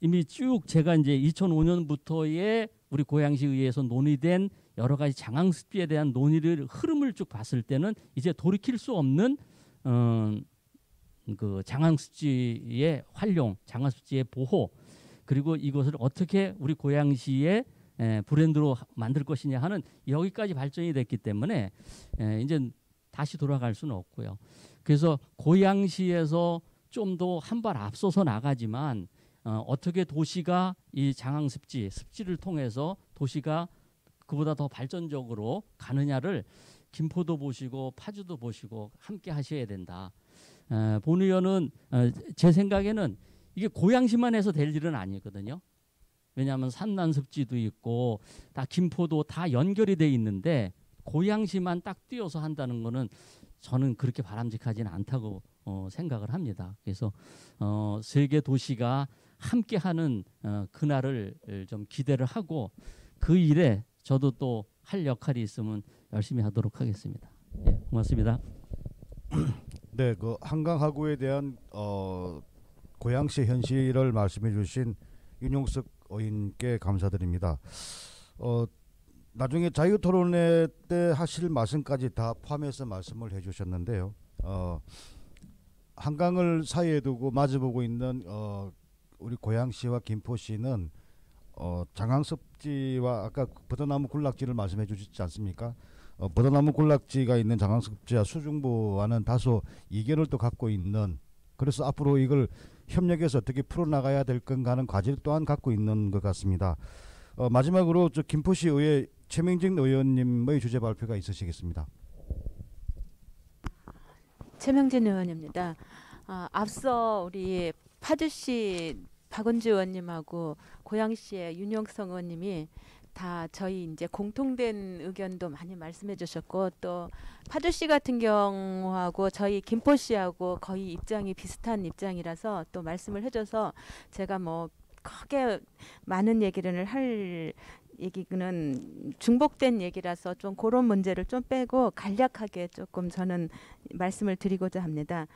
이미 쭉 제가 이제 2005년부터의 우리 고양시의회에서 논의된 여러 가지 장항습지에 대한 논의를 흐름을 쭉 봤을 때는 이제 돌이킬 수 없는 그 장항습지의 활용, 장항습지의 보호, 그리고 이것을 어떻게 우리 고양시의 브랜드로 만들 것이냐 하는 여기까지 발전이 됐기 때문에 이제 다시 돌아갈 수는 없고요. 그래서 고양시에서 좀 더 한 발 앞서서 나가지만 어떻게 도시가 이 습지를 통해서 도시가 그보다 더 발전적으로 가느냐를 김포도 보시고 파주도 보시고 함께 하셔야 된다. 본 의원은 제 생각에는 이게 고양시만 해서 될 일은 아니거든요. 왜냐하면 산난습지도 있고 다 김포도 다 연결이 돼 있는데 고양시만 딱 띄어서 한다는 거는 저는 그렇게 바람직하지는 않다고 생각을 합니다. 그래서 세 개 도시가 함께하는 그날을 좀 기대를 하고 그 일에 저도 또 할 역할이 있으면 열심히 하도록 하겠습니다. 예, 고맙습니다. 네, 그 한강하구에 대한 고양시 현실을 말씀해주신 윤용석 의원께 감사드립니다. 나중에 자유토론회 때 하실 말씀까지 다 포함해서 말씀을 해주셨는데요. 한강을 사이에 두고 마주보고 있는 우리 고양시와 김포시는 장항습지와 아까 버드나무 군락지를 말씀해 주셨지 않습니까? 버드나무 군락지가 있는 장항습지와 수중부와는 다소 이견을 또 갖고 있는, 그래서 앞으로 이걸 협력해서 어떻게 풀어나가야 될 건가 하는 과제를 또한 갖고 있는 것 같습니다. 마지막으로 저 김포시의회 최명진 의원님의 주제 발표가 있으시겠습니다. 최명진 의원입니다. 앞서 우리 파주시 박은주 의원님하고 고양시의 윤용석 의원님이 다 저희 이제 공통된 의견도 많이 말씀해 주셨고, 또 파주시 같은 경우하고 저희 김포시하고 거의 입장이 비슷한 입장이라서 또 말씀을 해줘서 제가 뭐 크게 많은 얘기를 할 얘기는 중복된 얘기라서 좀 그런 문제를 좀 빼고 간략하게 조금 저는 말씀을 드리고자 합니다.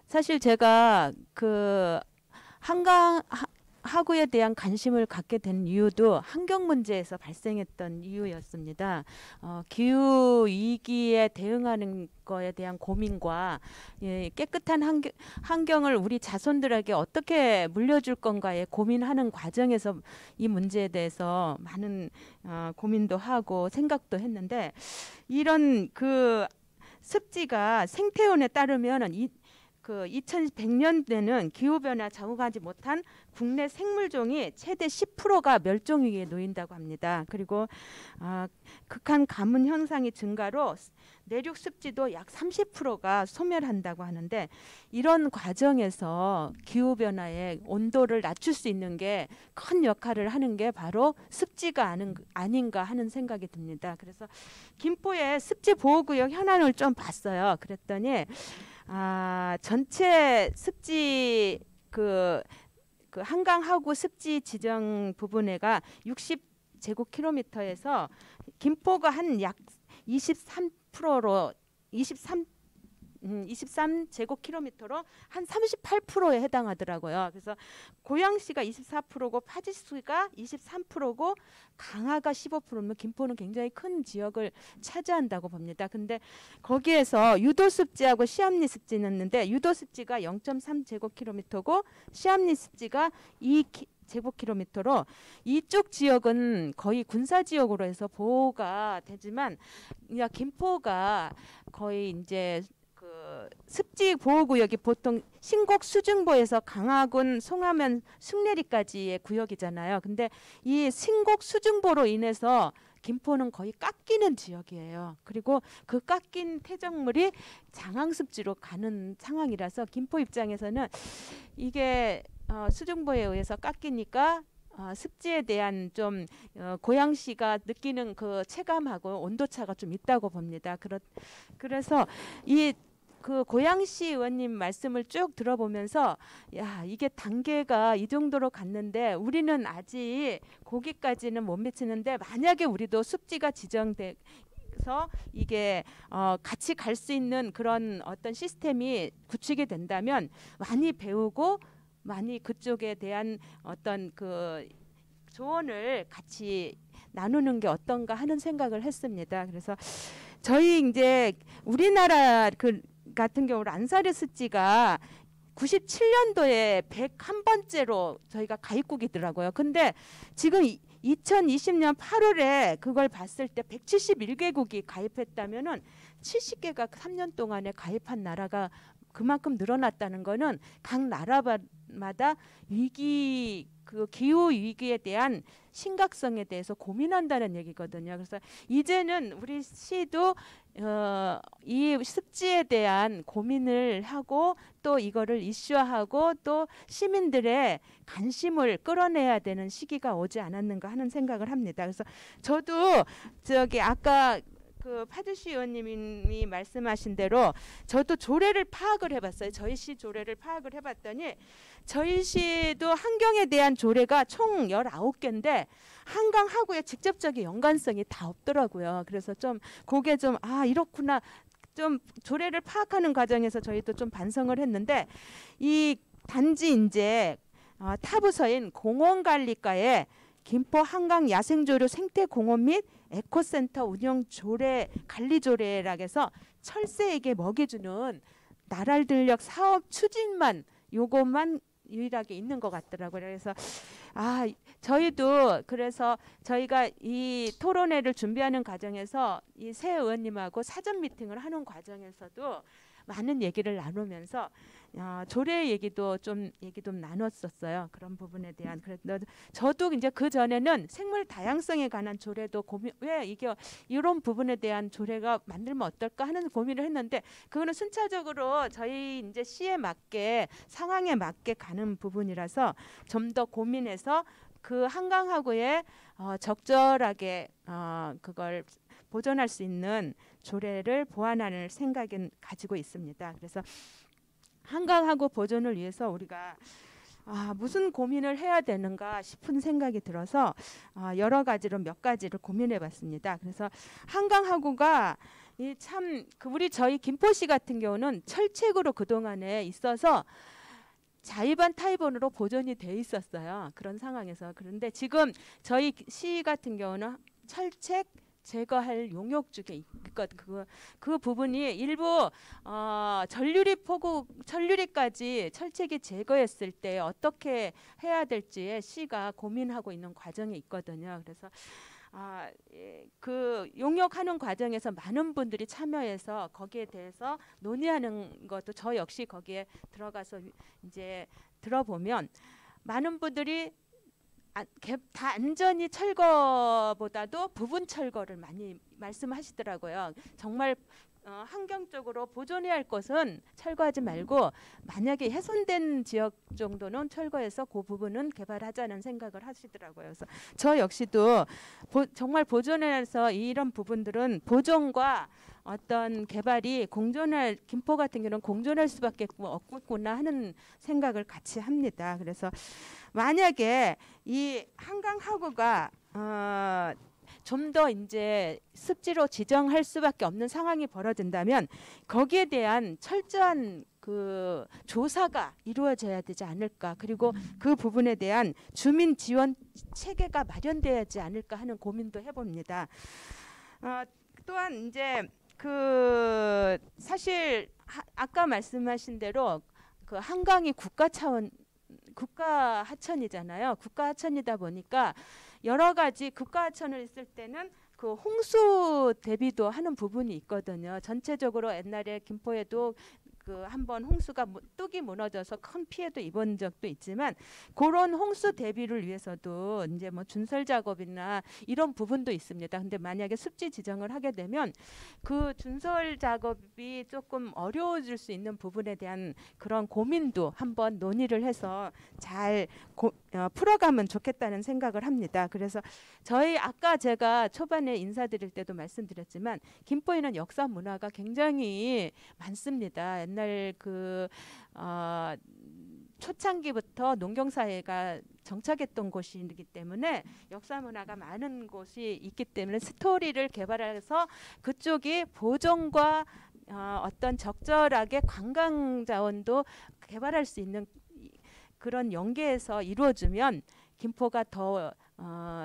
사실 제가 그 한강하구에 대한 관심을 갖게 된 이유도 환경 문제에서 발생했던 이유였습니다. 기후 위기에 대응하는 거에 대한 고민과 깨끗한 환경을 우리 자손들에게 어떻게 물려줄 건가에 고민하는 과정에서 이 문제에 대해서 많은 고민도 하고 생각도 했는데, 이런 그 습지가 생태원에 따르면 그 2100년대는 기후변화 적응하지 못한 국내 생물종이 최대 10%가 멸종 위기에 놓인다고 합니다. 그리고 극한 가뭄 현상이 증가로 내륙 습지도 약 30%가 소멸한다고 하는데, 이런 과정에서 기후변화의 온도를 낮출 수 있는 게 큰 역할을 하는 게 바로 습지가 아닌가 하는 생각이 듭니다. 그래서 김포의 습지 보호구역 현안을 좀 봤어요. 그랬더니 전체 습지 그 한강하구 습지 지정 부분에가 60제곱킬로미터에서 김포가 한 약 23%로 23제곱킬로미터로 한 38%에 해당하더라고요. 그래서 고양시가 24%고 파주시가 23%고 강화가 15%면 김포는 굉장히 큰 지역을 차지한다고 봅니다. 근데 거기에서 유도습지하고 시암리 습지는 있는데, 유도습지가 0.3제곱킬로미터고 시암리 습지가 2제곱킬로미터로 이쪽 지역은 거의 군사지역으로 해서 보호가 되지만, 김포가 거의 이제 그 습지 보호구역이 보통 신곡 수중보에서 강화군 송화면 숭례리까지의 구역이잖아요. 근데 이 신곡 수중보로 인해서 김포는 거의 깎이는 지역이에요. 그리고 그 깎인 퇴적물이 장항습지로 가는 상황이라서 김포 입장에서는 이게 수중보에 의해서 깎이니까 습지에 대한 좀 고양시가 느끼는 그 체감하고 온도차가 좀 있다고 봅니다. 그래서 그 고양시 의원님 말씀을 쭉 들어보면서 이게 단계가 이 정도로 갔는데 우리는 아직 거기까지는 못 미치는데, 만약에 우리도 습지가 지정돼서 이게 같이 갈 수 있는 그런 어떤 시스템이 구축이 된다면 많이 배우고 많이 그쪽에 대한 어떤 그 조언을 같이 나누는 게 어떤가 하는 생각을 했습니다. 그래서 저희 이제 우리나라 같은 경우로 안사리 습지가 97년도에 101번째로 저희가 가입국이더라고요. 근데 지금 2020년 8월에 그걸 봤을 때 171개국이 가입했다면은 70개가 3년 동안에 가입한 나라가 그만큼 늘어났다는 거는 각 나라마다 위기 그 기후 위기에 대한 심각성에 대해서 고민한다는 얘기거든요. 그래서 이제는 우리 시도 이 습지에 대한 고민을 하고 또 이거를 이슈화하고 또 시민들의 관심을 끌어내야 되는 시기가 오지 않았는가 하는 생각을 합니다. 그래서 저도 저기 아까 그 파두시 의원님이 말씀하신 대로 저도 조례를 파악을 해봤어요. 저희 시 조례를 파악을 해봤더니 저희 시도 환경에 대한 조례가 총 19개인데 한강하고의 직접적인 연관성이 다 없더라고요. 그래서 좀 그게 좀 이렇구나. 좀 조례를 파악하는 과정에서 저희도 좀 반성을 했는데 이 단지 이제 타부서인 공원관리과에 김포 한강 야생조류 생태공원 및 에코센터 운영 조례 관리 조례라고 해서 철새에게 먹여주는 나랄들력 사업 추진만 요것만 유일하게 있는 것 같더라고요. 그래서 저희도 그래서 저희가 이 토론회를 준비하는 과정에서 이 새 의원님하고 사전 미팅을 하는 과정에서도 많은 얘기를 나누면서 조례 얘기도 좀 나눴었어요. 그런 부분에 대한. 그래서 저도 이제 그 전에는 생물 다양성에 관한 조례도 왜 이게 이런 부분에 대한 조례가 만들면 어떨까 하는 고민을 했는데 그거는 순차적으로 저희 이제 시에 맞게 상황에 맞게 가는 부분이라서 좀 더 고민해서 그 한강하고의 적절하게 그걸 보존할 수 있는 조례를 보완할 생각은 가지고 있습니다. 그래서 한강하고 보존을 위해서 우리가 무슨 고민을 해야 되는가 싶은 생각이 들어서 여러 가지로 몇 가지를 고민해봤습니다. 그래서 한강하고가 우리 저희 김포시 같은 경우는 철책으로 그 동안에 있어서 자의반 타의본으로 보존이 돼 있었어요. 그런 상황에서. 그런데 지금 저희 시 같은 경우는 철책 제거할 용역 중에 있거든. 그 부분이 일부 전류리까지 철책이 제거했을 때 어떻게 해야 될지에 시가 고민하고 있는 과정에 있거든요. 그래서 그 용역하는 과정에서 많은 분들이 참여해서 거기에 대해서 논의하는 것도 저 역시 거기에 들어가서 이제 들어보면 많은 분들이 다 안전히 철거보다도 부분 철거를 많이 말씀하시더라고요. 정말 환경적으로 보존해야 할 것은 철거하지 말고 만약에 훼손된 지역 정도는 철거해서 그 부분은 개발하자는 생각을 하시더라고요. 그래서 저 역시도 정말 보존해서 이런 부분들은 보존과 어떤 개발이 김포 같은 경우는 공존할 수밖에 없겠구나 하는 생각을 같이 합니다. 그래서 만약에 이 한강하구가 좀 더 이제 습지로 지정할 수밖에 없는 상황이 벌어진다면 거기에 대한 철저한 그 조사가 이루어져야 되지 않을까. 그리고 그 부분에 대한 주민 지원 체계가 마련돼야 하지 않을까 하는 고민도 해봅니다. 또한 이제 그 사실 아까 말씀하신 대로 그 한강이 국가 하천이잖아요. 국가 하천이다 보니까 여러 가지 국가 하천을 있을 때는 그 홍수 대비도 하는 부분이 있거든요. 전체적으로 옛날에 김포에도 그 한번 홍수가 뚝이 무너져서 큰 피해도 입은 적도 있지만 그런 홍수 대비를 위해서도 이제 뭐 준설 작업이나 이런 부분도 있습니다. 근데 만약에 습지 지정을 하게 되면 그 준설 작업이 조금 어려워질 수 있는 부분에 대한 그런 고민도 한번 논의를 해서 잘 풀어가면 좋겠다는 생각을 합니다. 그래서 저희 아까 제가 초반에 인사드릴 때도 말씀드렸지만 김포에는 역사 문화가 굉장히 많습니다. 옛날 그 초창기부터 농경사회가 정착했던 곳이기 때문에 역사 문화가 많은 곳이 있기 때문에 스토리를 개발해서 그쪽이 보존과 어떤 적절하게 관광 자원도 개발할 수 있는 그런 연계에서 이루어지면 김포가 더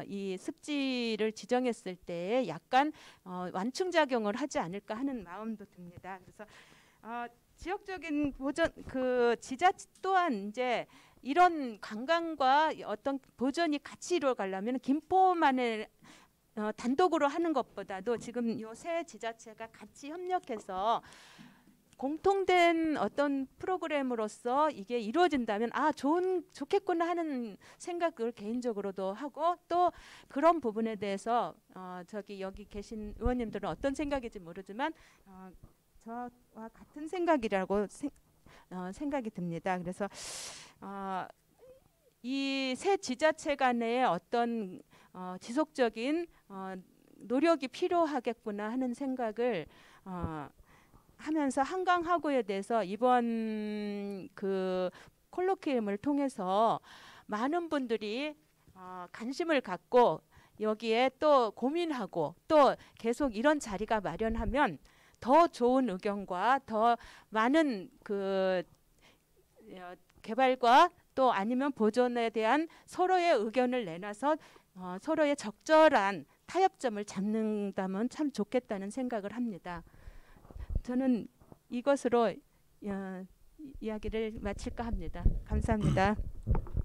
이 습지를 지정했을 때에 약간 완충작용을 하지 않을까 하는 마음도 듭니다. 그래서 지역적인 보존 그 지자체 또한 이제 이런 관광과 어떤 보존이 같이 이루어가려면 김포만의 단독으로 하는 것보다도 지금 요 세 지자체가 같이 협력해서 공통된 어떤 프로그램으로서 이게 이루어진다면 좋겠구나 하는 생각을 개인적으로도 하고, 또 그런 부분에 대해서 여기 계신 의원님들은 어떤 생각인지 모르지만 저와 같은 생각이라고 생각이 듭니다. 그래서 이 새 지자체 간의 어떤 지속적인 노력이 필요하겠구나 하는 생각을 하면서 한강하구에 대해서 이번 그 콜로퀴움을 통해서 많은 분들이 관심을 갖고 여기에 또 고민하고 또 계속 이런 자리가 마련하면 더 좋은 의견과 더 많은 그 개발과 또 아니면 보존에 대한 서로의 의견을 내놔서 서로의 적절한 타협점을 잡는다면 참 좋겠다는 생각을 합니다. 저는 이것으로 이야기를 마칠까 합니다. 감사합니다.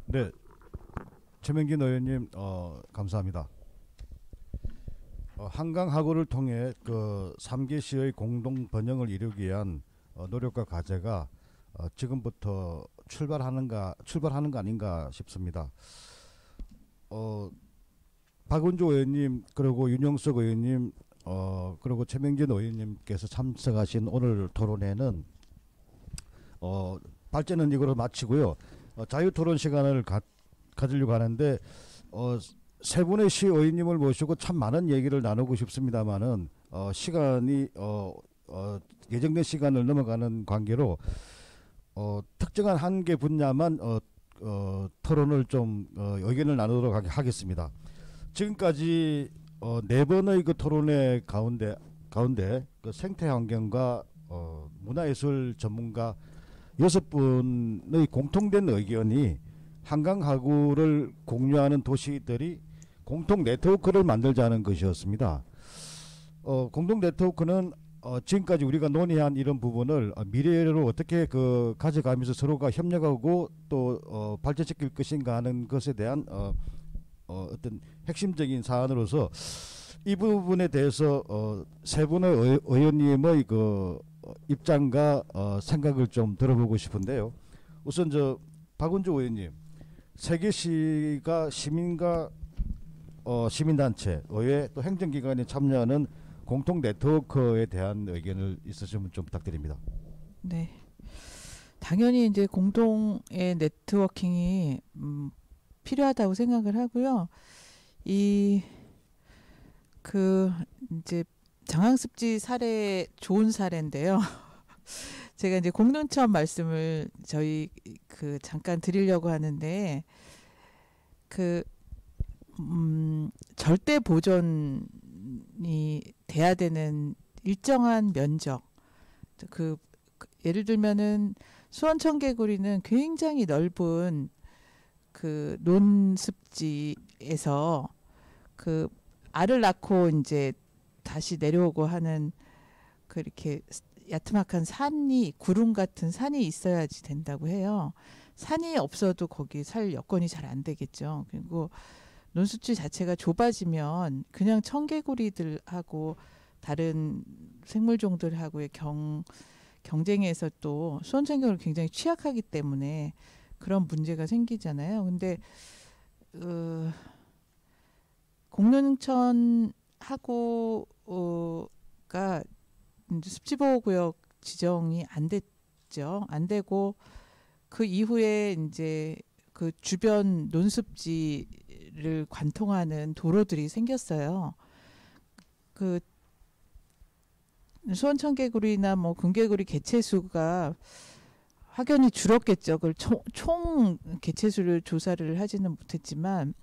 네, 최명긴 의원님 감사합니다. 한강하구를 통해 그 3개 시의 공동 번영을 이루기 위한 노력과 과제가 지금부터 출발하는 거 아닌가 싶습니다. 박은주 의원님 그리고 윤영석 의원님 그리고 최명진 의원님께서 참석하신 오늘 토론회는 발제는 이거로 마치고요. 자유토론 시간을 가지려고 하는데 세 분의 시 의원님을 모시고 참 많은 얘기를 나누고 싶습니다만은 시간이 예정된 시간을 넘어가는 관계로 특정한 한 개 분야만 토론을 좀 의견을 나누도록 하겠습니다. 지금까지 네 번의 그 토론회 가운데 그 생태환경과 문화예술 전문가 6분의 공통된 의견이 한강하구를 공유하는 도시들이 공통 네트워크를 만들자는 것이었습니다. 공동 네트워크는 지금까지 우리가 논의한 이런 부분을 미래로 어떻게 가져가면서 서로가 협력하고 또 발전시킬 것인가 하는 것에 대한 어떤 핵심적인 사안으로서 이 부분에 대해서 세 분의 의원님의 그 입장과 생각을 좀 들어보고 싶은데요. 우선 박은주 의원님, 세계시가 시민과 시민단체, 의회 또 행정기관이 참여하는 공통 네트워크에 대한 의견을 있으시면 좀 부탁드립니다. 네, 당연히 이제 공동의 네트워킹이 필요하다고 생각을 하고요. 이제 장항습지 사례 좋은 사례인데요. 제가 이제 공동처 말씀을 잠깐 드리려고 하는데 절대 보존이 돼야 되는 일정한 면적, 예를 들면은 수원 청개구리는 굉장히 넓은 그 논습지에서 그 알을 낳고 이제 다시 내려오고 하는 그렇게 야트막한 구름 같은 산이 있어야지 된다고 해요. 산이 없어도 거기 살 여건이 잘 안 되겠죠. 그리고 논습지 자체가 좁아지면 그냥 청개구리들하고 다른 생물종들하고의 경쟁에서 또 수원 청개구리 굉장히 취약하기 때문에 그런 문제가 생기잖아요. 근데 공릉천하구가 습지보호구역 지정이 안 됐죠. 안 되고 그 이후에 이제 그 주변 논습지를 관통하는 도로들이 생겼어요. 그 수원 청개구리나 뭐 금개구리 개체수가 확연히 줄었겠죠. 그걸 총 개체수를 조사를 하지는 못했지만,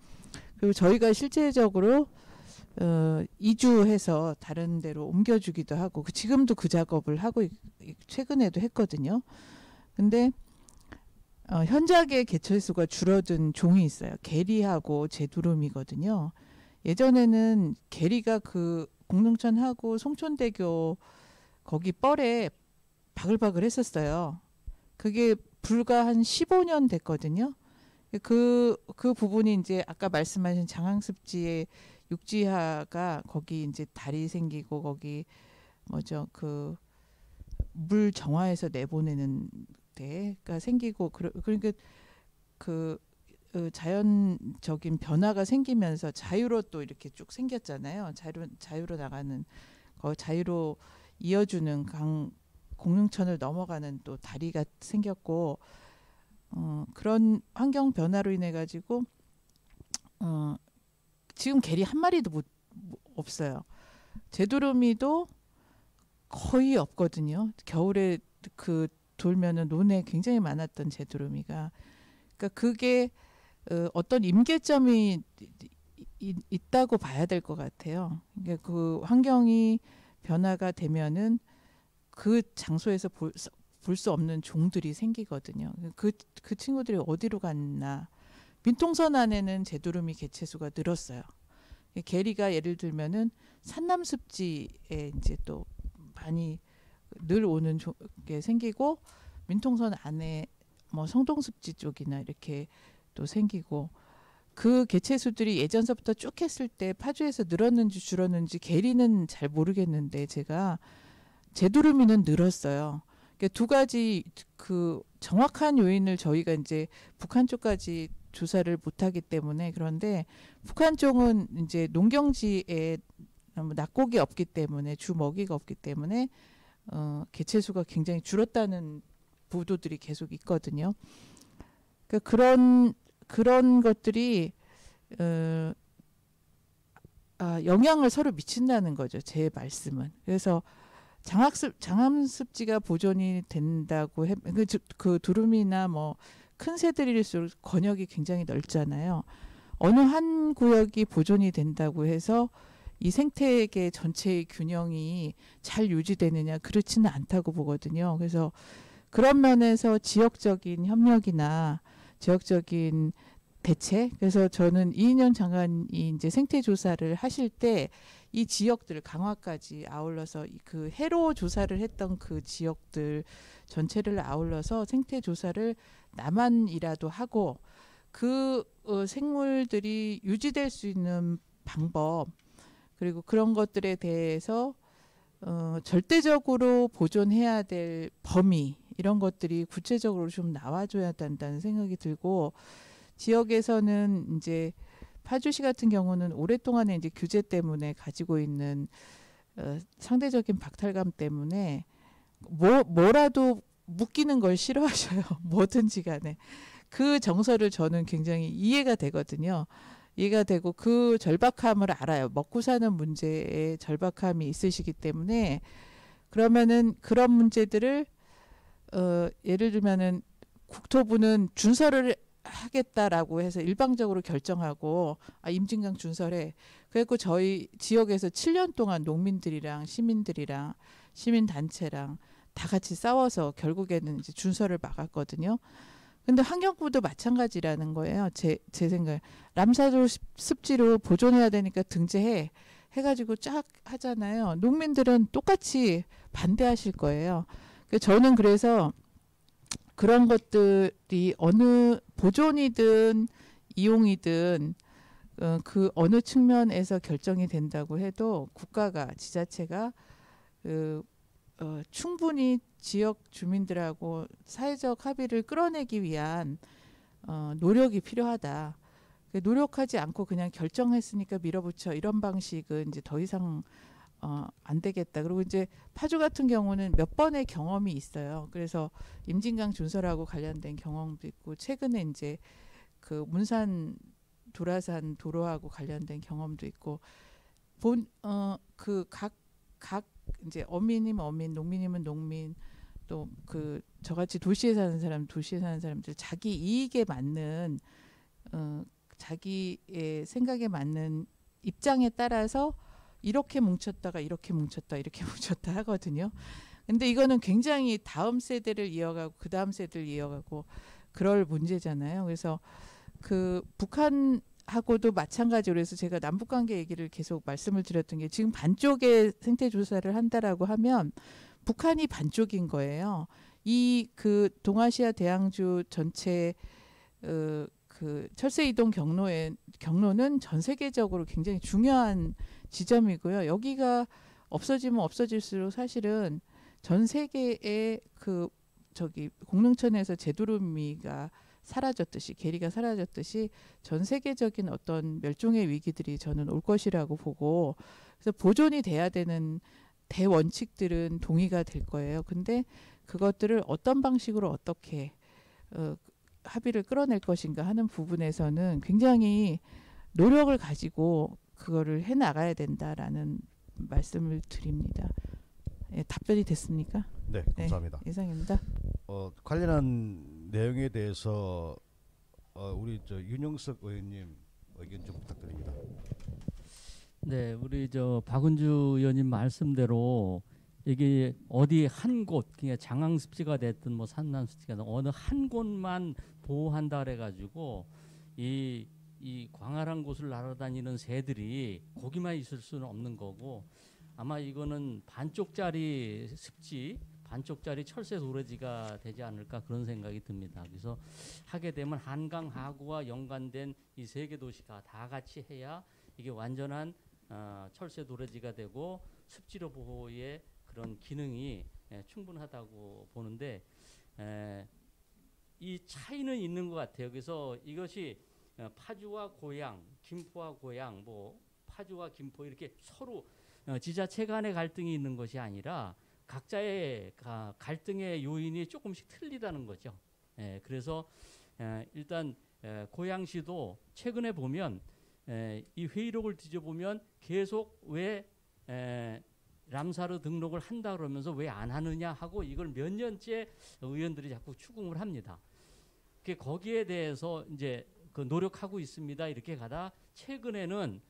그리고 저희가 실제적으로 이주해서 다른 데로 옮겨주기도 하고 지금도 그 작업을 하고 최근에도 했거든요. 근데 현작의 개체수가 줄어든 종이 있어요. 게리하고 제두름이거든요. 예전에는 게리가 그 공릉천하고 송촌대교 거기 뻘에 바글바글 했었어요. 그게 불과 한 15년 됐거든요. 그 부분이 이제 아까 말씀하신 장항습지의 육지하가 거기 이제 다리 생기고 거기 물 정화해서 내보내는 데가 생기고 그러니까 그 자연적인 변화가 생기면서 자유로 또 이렇게 쭉 생겼잖아요. 자유로 나가는 자유로 이어주는 공릉천을 넘어가는 또 다리가 생겼고 그런 환경 변화로 인해 가지고 지금 게리 한 마리도 없어요. 제두루미도 거의 없거든요. 겨울에 그 돌면은 논에 굉장히 많았던 제두루미가 그러니까 그게 어떤 임계점이 있다고 봐야 될 것 같아요. 그러니까 그 환경이 변화가 되면은 그 장소에서 볼 수 없는 종들이 생기거든요. 그 친구들이 어디로 갔나. 민통선 안에는 제두루미 개체수가 늘었어요. 게리가 예를 들면은 산남습지에 이제 또 많이 늘 오는 게 생기고 민통선 안에 뭐 성동습지 쪽이나 이렇게 또 생기고 그 개체수들이 예전서부터 쭉 했을 때 파주에서 늘었는지 줄었는지 게리는 잘 모르겠는데 제가 제두루미는 늘었어요. 그러니까 두 가지 그 정확한 요인을 저희가 이제 북한 쪽까지 조사를 못하기 때문에 그런데 북한 쪽은 이제 농경지에 낙곡이 없기 때문에 주 먹이가 없기 때문에 개체수가 굉장히 줄었다는 보도들이 계속 있거든요. 그러니까 그런 것들이 영향을 서로 미친다는 거죠. 제 말씀은. 그래서 장암습지가 보존이 된다고 그 두루미나 뭐 큰 새들일수록 권역이 굉장히 넓잖아요. 어느 한 구역이 보존이 된다고 해서 이 생태계 전체의 균형이 잘 유지되느냐 그렇지는 않다고 보거든요. 그래서 그런 면에서 지역적인 협력이나 지역적인 대책. 그래서 저는 이인영 장관이 이제 생태 조사를 하실 때 이 지역들 강화까지 아울러서 그 해로 조사를 했던 그 지역들 전체를 아울러서 생태 조사를 남한이라도 하고 그 생물들이 유지될 수 있는 방법 그리고 그런 것들에 대해서 절대적으로 보존해야 될 범위 이런 것들이 구체적으로 좀 나와줘야 된다는 생각이 들고 지역에서는 이제 파주시 같은 경우는 오랫동안에 이제 규제 때문에 가지고 있는 상대적인 박탈감 때문에 뭐라도 묶이는 걸 싫어하셔요. 뭐든지 간에. 그 정서를 저는 굉장히 이해가 되거든요. 이해가 되고 그 절박함을 알아요. 먹고 사는 문제에 절박함이 있으시기 때문에 그러면은 그런 문제들을 예를 들면은 국토부는 준설을 하겠다라고 해서 일방적으로 결정하고 임진강 준설해. 그래서 저희 지역에서 7년 동안 농민들이랑 시민들이랑 시민단체랑 다 같이 싸워서 결국에는 이제 준설을 막았거든요. 근데 환경부도 마찬가지라는 거예요. 제 생각에. 람사조 습지로 보존해야 되니까 등재해. 해가지고 쫙 하잖아요. 농민들은 똑같이 반대하실 거예요. 저는 그래서 그런 것들이 어느 보존이든 이용이든 그 어느 측면에서 결정이 된다고 해도 국가가 지자체가 충분히 지역 주민들하고 사회적 합의를 끌어내기 위한 노력이 필요하다. 노력하지 않고 그냥 결정했으니까 밀어붙여 이런 방식은 이제 더 이상 안 되겠다. 그리고 이제 파주 같은 경우는 몇 번의 경험이 있어요. 그래서 임진강 준설하고 관련된 경험도 있고 최근에 이제 그 문산 도라산 도로하고 관련된 경험도 있고 그 각 이제 어민이면 어민, 농민이면 농민 또 그 저같이 도시에 사는 사람, 도시에 사는 사람들 자기 이익에 맞는 자기의 생각에 맞는 입장에 따라서 이렇게 뭉쳤다가 이렇게 뭉쳤다 이렇게 뭉쳤다 하거든요. 근데 이거는 굉장히 다음 세대를 이어가고 그 다음 세대를 이어가고 그럴 문제잖아요. 그래서 그 북한하고도 마찬가지로 해서 제가 남북관계 얘기를 계속 말씀을 드렸던 게 지금 반쪽의 생태 조사를 한다라고 하면 북한이 반쪽인 거예요. 이 그 동아시아 대양주 전체 그 철새 이동 경로는 전 세계적으로 굉장히 중요한 지점이고요. 여기가 없어지면 없어질수록 사실은 전 세계의 그 저기 공릉천에서 제두루미가 사라졌듯이 계리가 사라졌듯이 전 세계적인 어떤 멸종의 위기들이 저는 올 것이라고 보고, 그래서 보존이 돼야 되는 대원칙들은 동의가 될 거예요. 근데 그것들을 어떤 방식으로 어떻게 합의를 끌어낼 것인가 하는 부분에서는 굉장히 노력을 가지고 그거를 해 나가야 된다라는 말씀을 드립니다. 예, 답변이 됐습니까? 네, 감사합니다. 네, 이상입니다. 관련한 내용에 대해서 우리 윤영석 의원님 의견 좀 부탁드립니다. 네, 우리 박은주 의원님 말씀대로 이게 어디 한 곳, 그냥 장항습지가 됐든 뭐 산란습지가 됐든 어느 한 곳만 보호한다 그래가지고 이 광활한 곳을 날아다니는 새들이 거기만 있을 수는 없는 거고, 아마 이거는 반쪽짜리 습지, 반쪽짜리 철새 도래지가 되지 않을까 그런 생각이 듭니다. 그래서 하게 되면 한강 하구와 연관된 이 세 개 도시가 다 같이 해야 이게 완전한 철새 도래지가 되고 습지로 보호의 그런 기능이 충분하다고 보는데, 이 차이는 있는 것 같아요. 그래서 이것이 파주와 고양, 김포와 고양, 뭐 파주와 김포 이렇게 서로 지자체 간의 갈등이 있는 것이 아니라 각자의 갈등의 요인이 조금씩 틀리다는 거죠. 그래서 일단 고양시도 최근에 보면 이 회의록을 뒤져보면 계속 왜 람사르 등록을 한다 그러면서 왜 안 하느냐 하고 이걸 몇 년째 의원들이 자꾸 추궁을 합니다. 거기에 대해서 이제 그 노력하고 있습니다. 이렇게 가다 최근에는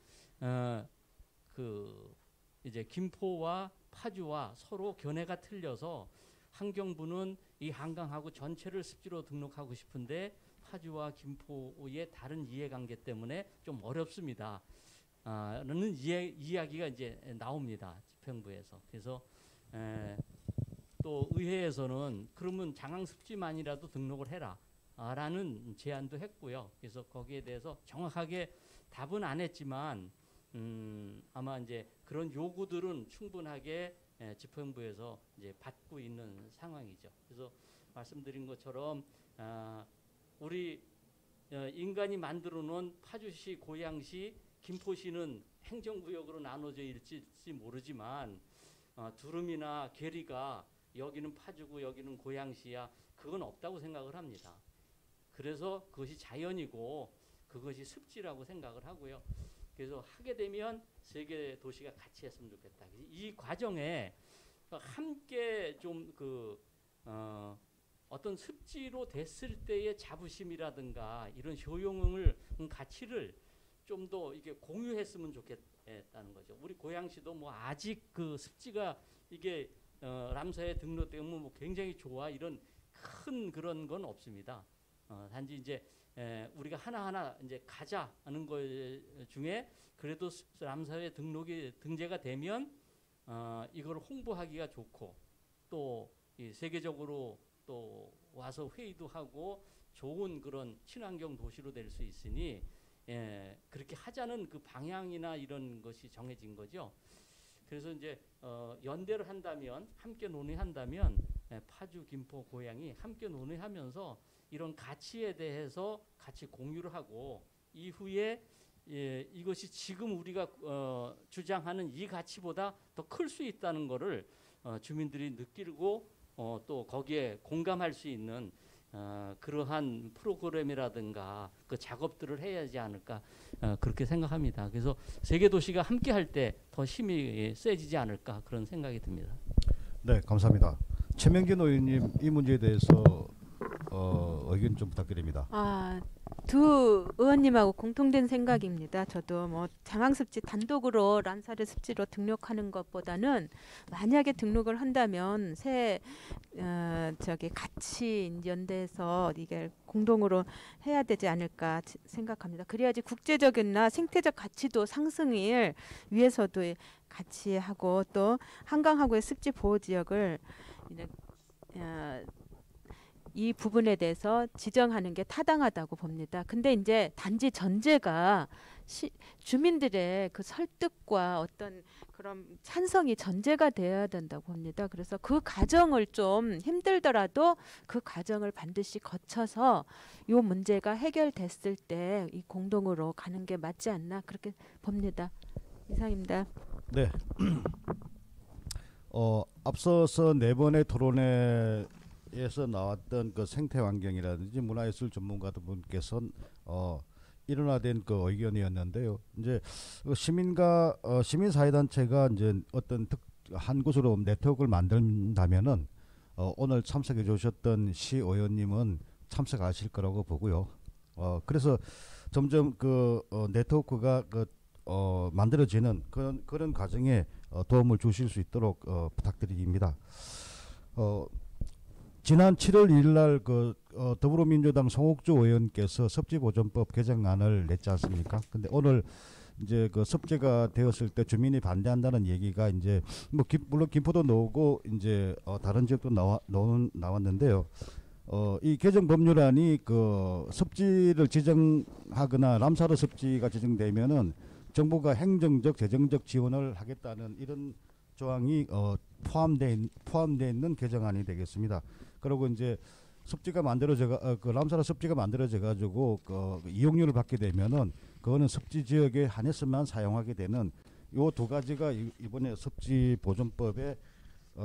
이제 김포와 파주와 서로 견해가 틀려서 환경부는 이 한강하고 전체를 습지로 등록하고 싶은데 파주와 김포의 다른 이해관계 때문에 좀 어렵습니다. 라는 이야기가 이제 나옵니다. 집행부에서. 그래서 또 의회에서는 그러면 장항습지만이라도 등록을 해라 라는 제안도 했고요. 그래서 거기에 대해서 정확하게 답은 안 했지만 아마 이제 그런 요구들은 충분하게 집행부에서 이제 받고 있는 상황이죠. 그래서 말씀드린 것처럼 우리 인간이 만들어 놓은 파주시, 고양시, 김포시는 행정구역으로 나눠져 있을지 모르지만 두루미나 계리가 여기는 파주고 여기는 고양시야, 그건 없다고 생각을 합니다. 그래서 그것이 자연이고 그것이 습지라고 생각을 하고요. 그래서 하게 되면 세 개 도시가 같이 했으면 좋겠다. 이 과정에 함께 좀 어떤 습지로 됐을 때의 자부심이라든가 이런 효용을 가치를 좀 더 이게 공유했으면 좋겠다는 거죠. 우리 고양시도 뭐 아직 그 습지가 이게 람사에 등록되면 뭐 굉장히 좋아 이런 큰 그런 건 없습니다. 단지 이제 우리가 하나하나 이제 가자 하는 것 중에 그래도 람사에 등재가 되면 이걸 홍보하기가 좋고 또 이 세계적으로 또 와서 회의도 하고 좋은 그런 친환경 도시로 될 수 있으니 그렇게 하자는 그 방향이나 이런 것이 정해진 거죠. 그래서 이제 연대를 한다면, 함께 논의한다면 파주, 김포, 고양이 함께 논의하면서 이런 가치에 대해서 같이 공유를 하고 이후에 이것이 지금 우리가 주장하는 이 가치보다 더 클 수 있다는 것을 주민들이 느끼고 또 거기에 공감할 수 있는 그러한 프로그램이라든가 그 작업들을 해야 하지 않을까 그렇게 생각합니다. 그래서 세계 도시가 함께 할 때 더 힘이 세지지 않을까 그런 생각이 듭니다. 네, 감사합니다. 최명진 의원님 이 문제에 대해서 의견 좀 부탁드립니다. 두 의원님하고 공통된 생각입니다. 저도 뭐 장항습지 단독으로 람사르 습지로 등록하는 것보다는 만약에 등록을 한다면 같이 연대해서 이게 공동으로 해야 되지 않을까 생각합니다. 그래야지 국제적이나 생태적 가치도 상승을 위해서도 같이 하고 또 한강하고의 습지 보호 지역을 이 부분에 대해서 지정하는 게 타당하다고 봅니다. 근데 이제 단지 전제가 주민들의 그 설득과 어떤 그런 찬성이 전제가 되어야 된다고 봅니다. 그래서 그 과정을 좀 힘들더라도 그 과정을 반드시 거쳐서 이 문제가 해결됐을 때 이 공동으로 가는 게 맞지 않나 그렇게 봅니다. 이상입니다. 네. 앞서서 네 번의 토론회에서 나왔던 그 생태 환경이라든지 문화예술 전문가분께서 일원화된 그 의견이었는데요. 이제 시민과 시민사회단체가 이제 어떤 한 곳으로 네트워크를 만든다면은 오늘 참석해 주셨던 시 의원님은 참석하실 거라고 보고요. 그래서 점점 그 네트워크가 만들어지는 그런 과정에 도움을 주실 수 있도록 부탁드립니다. 지난 7월 1일 날 더불어민주당 송옥주 의원께서 섭지보존법 개정안을 냈지 않습니까? 근데 오늘 이제 그 섭지가 되었을 때 주민이 반대한다는 얘기가 이제 물론 김포도 나오고 이제 다른 지역도 나왔는데요. 이 개정 법률안이 그 섭지를 지정하거나 람사르 섭지가 지정되면은 정부가 행정적 재정적 지원을 하겠다는 이런 조항이 포함되어 있는 개정안이 되겠습니다. 그리고 이제 섭지가 만들어져 그 람사르 섭지가 만들어져 가지고 그 이용료를 받게 되면은 그거는 섭지 지역에 한해서만 사용하게 되는 요 두 가지가 이번에 섭지 보존법에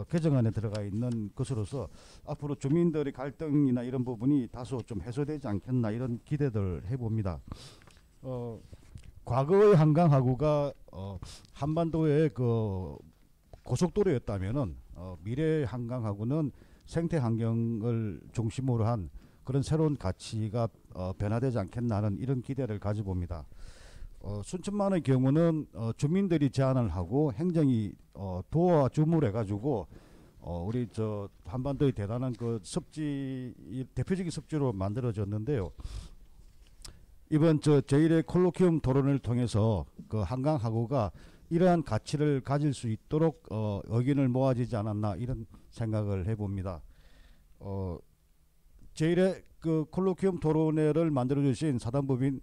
개정안에 들어가 있는 것으로서 앞으로 주민들의 갈등이나 이런 부분이 다소 좀 해소되지 않겠나 이런 기대를 해봅니다. 과거의 한강하구가 한반도의 그 고속도로였다면은 미래의 한강하구는 생태 환경을 중심으로 한 그런 새로운 가치가 변화되지 않겠나 하는 이런 기대를 가져봅니다. 순천만의 경우는 주민들이 제안을 하고 행정이 도와줌을 해가지고 우리 저 한반도의 대단한 그 섭지 대표적인 섭지로 만들어졌는데요. 이번 저 제1회 콜로키움 토론을 통해서 그 한강하구가 이러한 가치를 가질 수 있도록 의견을 모아지지 않았나 이런 생각을 해봅니다. 제1회 그 콜로키움 토론회를 만들어주신 사단법인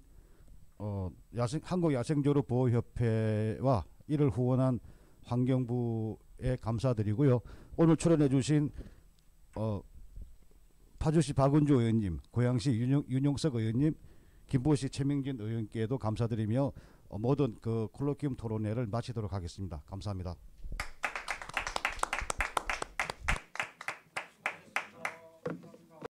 한국야생조류보호협회와 이를 후원한 환경부에 감사드리고요. 오늘 출연해주신 파주시 박은주 의원님, 고양시 윤용석 의원님, 김포시 최명진 의원께도 감사드리며 모든 그 콜로키움 토론회를 마치도록 하겠습니다. 감사합니다.